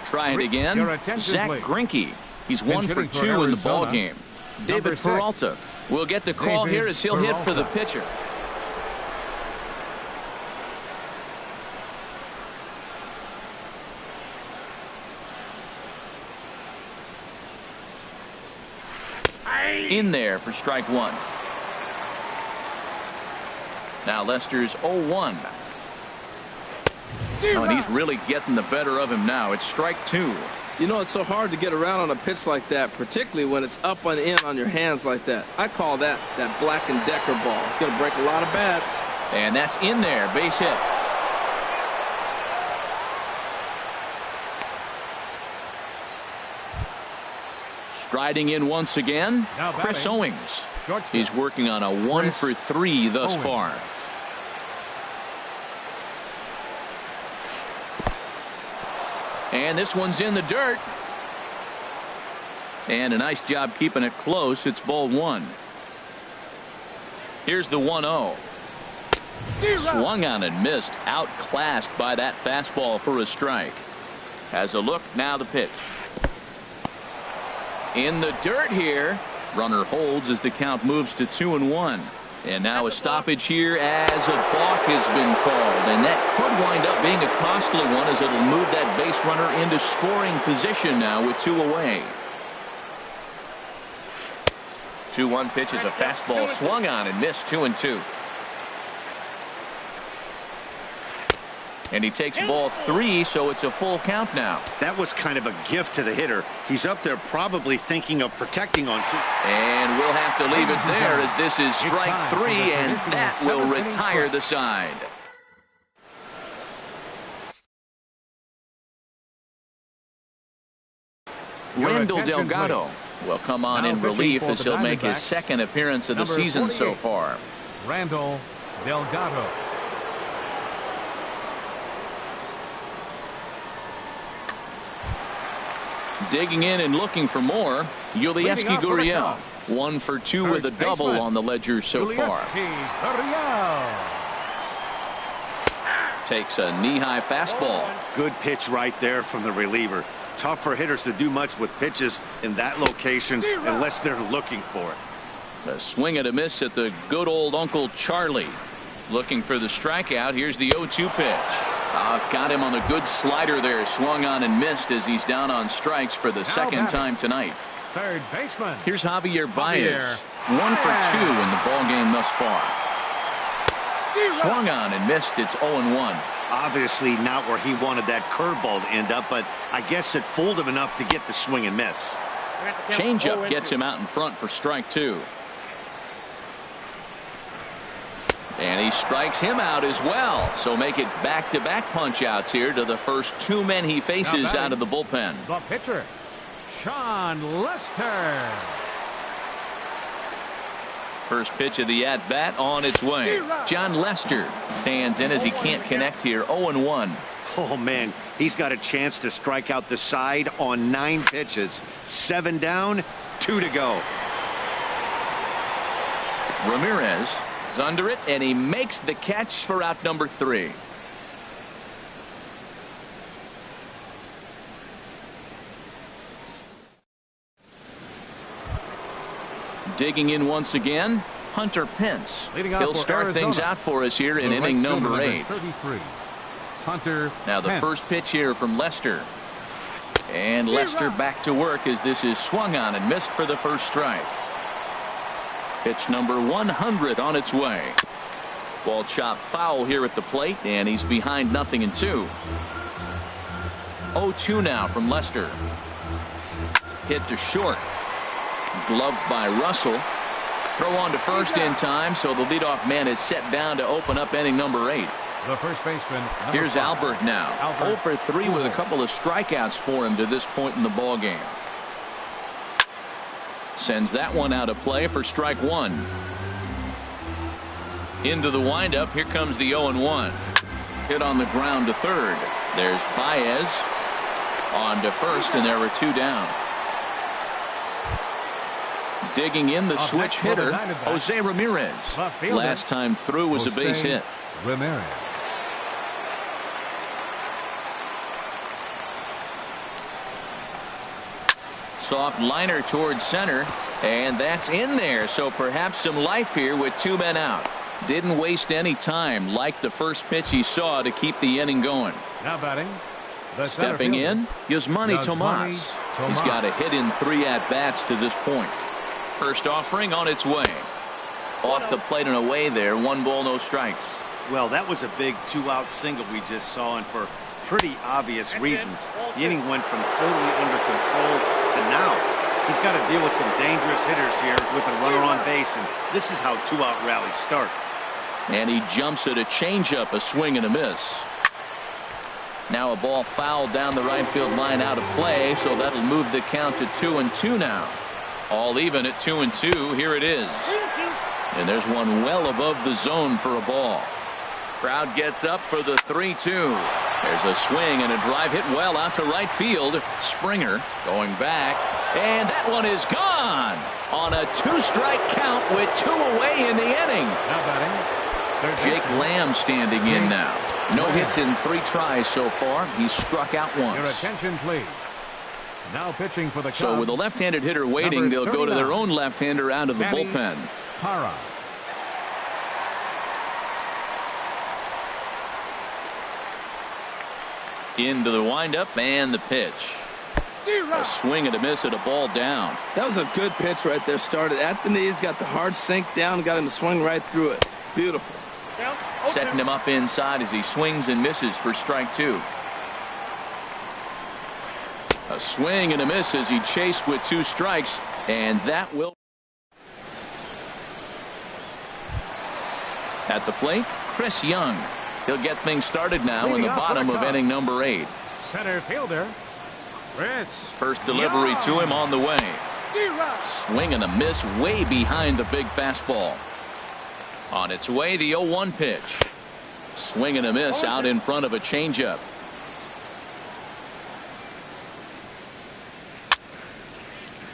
Speaker 1: Try it again. Zach Greinke. He's 1 for 2 in the ball game. David Peralta will get the call here as he'll hit for the pitcher. In there for strike 1. Now Lester's 0-1. Oh, and he's really getting the better of him now. It's strike 2.
Speaker 2: You know, it's so hard to get around on a pitch like that, particularly when it's up and in on your hands like that. I call that Black and Decker ball. It's going to break a lot of bats.
Speaker 1: And that's in there. Base hit. Striding in once again, Chris Owings. He's working on a 1 for 3 thus far. And this one's in the dirt. And a nice job keeping it close. It's ball 1. Here's the 1-0. Swung on and missed. Outclassed by that fastball for a strike. Has a look. Now the pitch. In the dirt here. Runner holds as the count moves to 2-1. And now a stoppage here as a balk has been called. And that could wind up being a costly one as it'll move that base runner into scoring position now with 2 away. 2-1 pitch is a fastball swung on and missed. 2-2. And he takes ball 3, so it's a full count now.
Speaker 4: That was kind of a gift to the hitter. He's up there probably thinking of protecting on 2.
Speaker 1: And we'll have to leave it there as this is strike 3, and that will retire the side. Randall Delgado will come on in relief as he'll make his second appearance of the season so far.
Speaker 3: Randall Delgado.
Speaker 1: Digging in and looking for more, Yulieski Gurriel. 1 for 2 with a double on the ledger so far. Takes a knee-high fastball.
Speaker 4: Good pitch right there from the reliever. Tough for hitters to do much with pitches in that location unless they're looking for it.
Speaker 1: A swing and a miss at the good old Uncle Charlie. Looking for the strikeout. Here's the 0-2 pitch. Got him on the good slider there. Swung on and missed as he's down on strikes for the second time tonight.
Speaker 3: Third baseman.
Speaker 1: Here's Javier Baez. 1 for 2 in the ball game thus far. Swung on and missed. It's 0-1.
Speaker 4: Obviously not where he wanted that curveball to end up, but I guess it fooled him enough to get the swing and miss.
Speaker 1: Changeup gets him out in front for strike 2. And he strikes him out as well. So make it back-to-back punch-outs here to the first 2 men he faces out of the bullpen.
Speaker 3: The pitcher, Sean Lester.
Speaker 1: First pitch of the at-bat on its way. John Lester stands in as he can't connect here. 0-1.
Speaker 4: Oh, man, he's got a chance to strike out the side on 9 pitches. 7 down, 2 to go.
Speaker 1: Ramirez is under it, and he makes the catch for out number 3. Digging in once again, Hunter Pence. He'll start things out for us here in inning number 8.
Speaker 3: 33. Hunter
Speaker 1: now the
Speaker 3: Pence.
Speaker 1: First pitch here from Lester. And Lester back to work as this is swung on and missed for the first strike. Pitch number 100 on its way. Ball chopped foul here at the plate, and he's behind 0-2. 0-2 now from Lester. Hit to short. Gloved by Russell. Throw on to first in time, so the leadoff man is set down to open up inning number 8.
Speaker 3: The first baseman.
Speaker 1: Here's
Speaker 3: 5.
Speaker 1: Albert now. 0 for 3 with a couple of strikeouts for him to this point in the ball game. Sends that one out of play for strike 1. Into the windup. Here comes the 0-1. Hit on the ground to third. There's Baez on to first, and there were 2 down. Digging in the switch hitter, Jose Ramirez. Last time through was a base hit.
Speaker 3: Ramirez.
Speaker 1: Soft liner towards center, and that's in there. So perhaps some life here with 2 men out. Didn't waste any time, like the first pitch he saw, to keep the inning going.
Speaker 3: Now batting.
Speaker 1: Stepping in, Yasmani Tomas. He's got a hit in 3 at-bats to this point. First offering on its way. Off the plate and away there. 1 ball, no strikes.
Speaker 4: Well, that was a big 2-out single we just saw, and for pretty obvious reasons. The inning went from totally under control to now. He's got to deal with some dangerous hitters here with a runner on base, and this is how 2-out rallies start.
Speaker 1: And he jumps at a changeup, a swing and a miss. Now a ball fouled down the right field line out of play, so that'll move the count to 2-2 now. All even at 2-2. Here it is. And there's one well above the zone for a ball. Crowd gets up for the 3-2. There's a swing and a drive hit well out to right field. Springer going back, and that one is gone on a 2-strike count with 2 away in the inning.
Speaker 3: Now batting.
Speaker 1: Jake Lamb standing in now. No hits in 3 tries so far. He's struck out once.
Speaker 3: Your attention, please. Now pitching for the Cubs.
Speaker 1: So with a left-handed hitter waiting, they'll go to their own left-hander out of the bullpen.
Speaker 3: Para.
Speaker 1: Into the windup and the pitch. A swing and a miss at a ball down.
Speaker 2: That was a good pitch right there. Started at the knees, got the hard sink down, got him to swing right through it. Beautiful.
Speaker 1: Setting him up inside as he swings and misses for strike 2. A swing and a miss as he chased with 2 strikes, and that will. At the plate, Chris Young. He'll get things started now in the bottom of inning number 8.
Speaker 3: Center fielder, Chris.
Speaker 1: First delivery
Speaker 3: Young.
Speaker 1: to him on the way. Swing and a miss way behind the big fastball. On its way, the 0-1 pitch. Swing and a miss out in front of a changeup.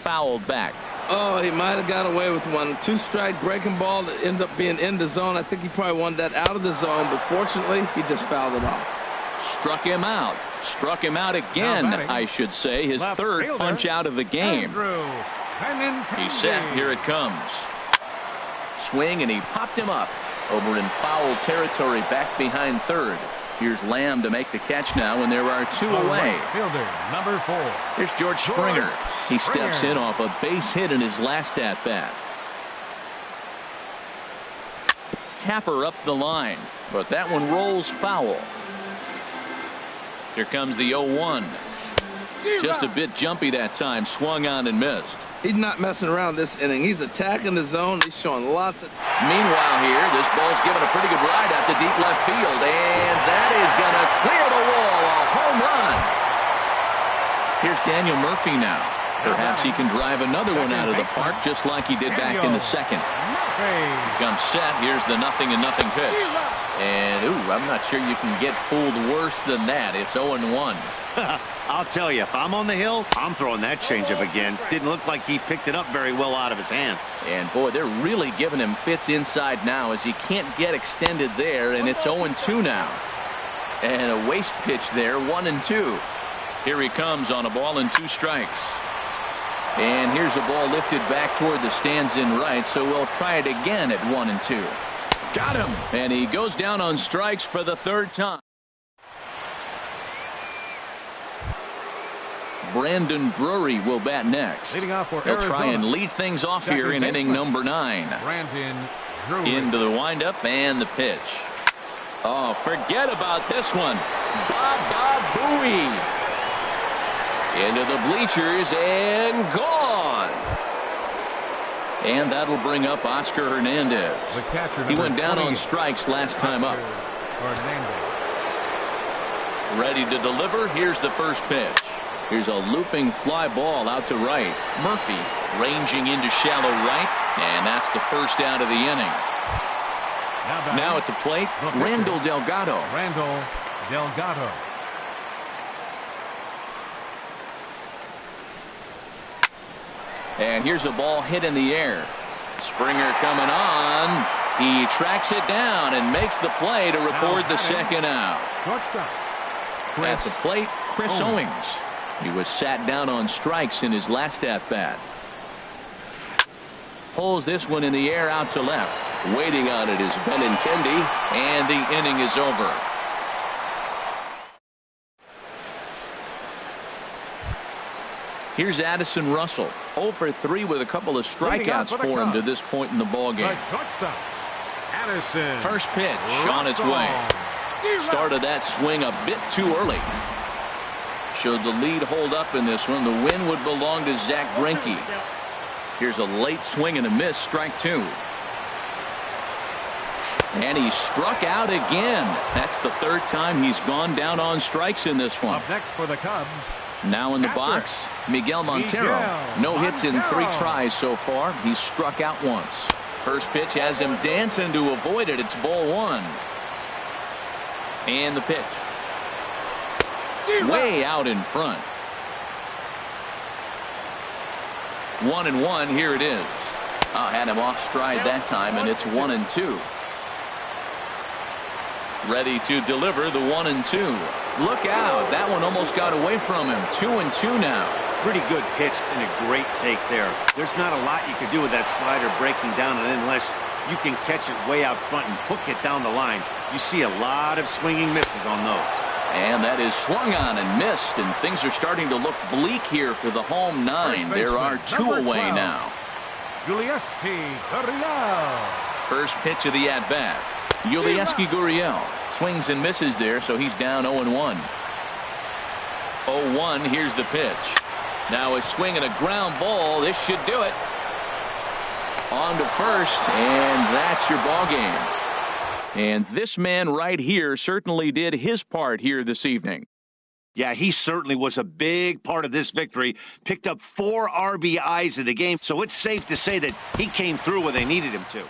Speaker 1: Fouled back.
Speaker 2: Oh, he might have got away with one. 2-strike breaking ball that ended up being in the zone. I think he probably wanted that out of the zone, but fortunately, he just fouled it off.
Speaker 1: Struck him out. Struck him out again, I should say. His
Speaker 3: Left
Speaker 1: 3rd
Speaker 3: fielder,
Speaker 1: punch out of the game. He's set. Here it comes. Swing, and he popped him up over in foul territory back behind 3rd. Here's Lamb to make the catch now, and there are 2 away.
Speaker 3: Fielder, number 4.
Speaker 1: Here's George Springer. He steps in off a base hit in his last at-bat. tapper up the line, but that one rolls foul. Here comes the 0-1. Just a bit jumpy that time, swung on and missed.
Speaker 2: He's not messing around this inning. He's attacking the zone. He's showing lots of...
Speaker 1: Meanwhile here, this ball's given a pretty good ride out to deep left field, and that is going to clear the wall. A home run. Here's Daniel Murphy now. Perhaps he can drive another one out of the park just like he did back in the second. Comes set. Here's the 0-0 pitch. And, ooh, I'm not sure you can get fooled worse than that. It's 0-1.
Speaker 4: I'll tell you, if I'm on the hill, I'm throwing that changeup again. Didn't look like he picked it up very well out of his hand.
Speaker 1: And, boy, they're really giving him fits inside now as he can't get extended there, and it's 0-2 now. And a waste pitch there, 1-2. Here he comes on a ball and 2 strikes. And here's a ball lifted back toward the stands in right, so we'll try it again at 1-2. Got him! And he goes down on strikes for the 3rd time. Brandon Drury will bat next.
Speaker 3: Leading off for
Speaker 1: He'll
Speaker 3: Arizona.
Speaker 1: Try and lead things off here in inning number 9.
Speaker 3: Brandon Drury.
Speaker 1: Into the windup and the pitch. Oh, forget about this one. Baba Booey. Into the bleachers and gone. And that'll bring up Oscar Hernandez. He went down on strikes last time up. Ready to deliver. Here's the first pitch. Here's a looping fly ball out to right. Murphy ranging into shallow right, and that's the first out of the inning. Now at the plate, Randall Delgado. And here's a ball hit in the air. Springer coming on. He tracks it down and makes the play to record the second out. At the plate, Chris Owings. He was sat down on strikes in his last at-bat. Pulls this one in the air out to left. Waiting on it is Benintendi, and the inning is over. Here's Addison Russell, 0 for 3 with a couple of strikeouts for him to this point in the ballgame. First pitch on its way. Started that swing a bit too early. Showed the lead hold up in this one. The win would belong to Zach Greinke. Here's a late swing and a miss, strike 2. And he struck out again. That's the 3rd time he's gone down on strikes in this one.
Speaker 3: Up next for the Cubs.
Speaker 1: Now in the box, Miguel Montero. No hits in 3 tries so far. He's struck out once. First pitch has him dancing to avoid it. It's ball 1. And the pitch. Way out in front. 1-1. Here it is. Had him off stride that time, and it's 1-2. Ready to deliver the 1-2. Look out. That one almost got away from him. 2-2 now.
Speaker 4: Pretty good pitch and a great take there. There's not a lot you can do with that slider breaking down, and unless you can catch it way out front and hook it down the line, you see a lot of swinging misses on those. And that is swung on and missed, and things are starting to look bleak here for the home 9. There are 2 away now.
Speaker 3: Yulieski Gurriel.
Speaker 1: First pitch of the at-bat. Yulieski Gurriel swings and misses there, so he's down 0-1. 0-1. Here's the pitch. Now a swing and a ground ball. This should do it. On to first, and that's your ball game. And this man right here certainly did his part here this evening.
Speaker 4: Yeah, he certainly was a big part of this victory. Picked up 4 RBIs in the game, so it's safe to say that he came through when they needed him to.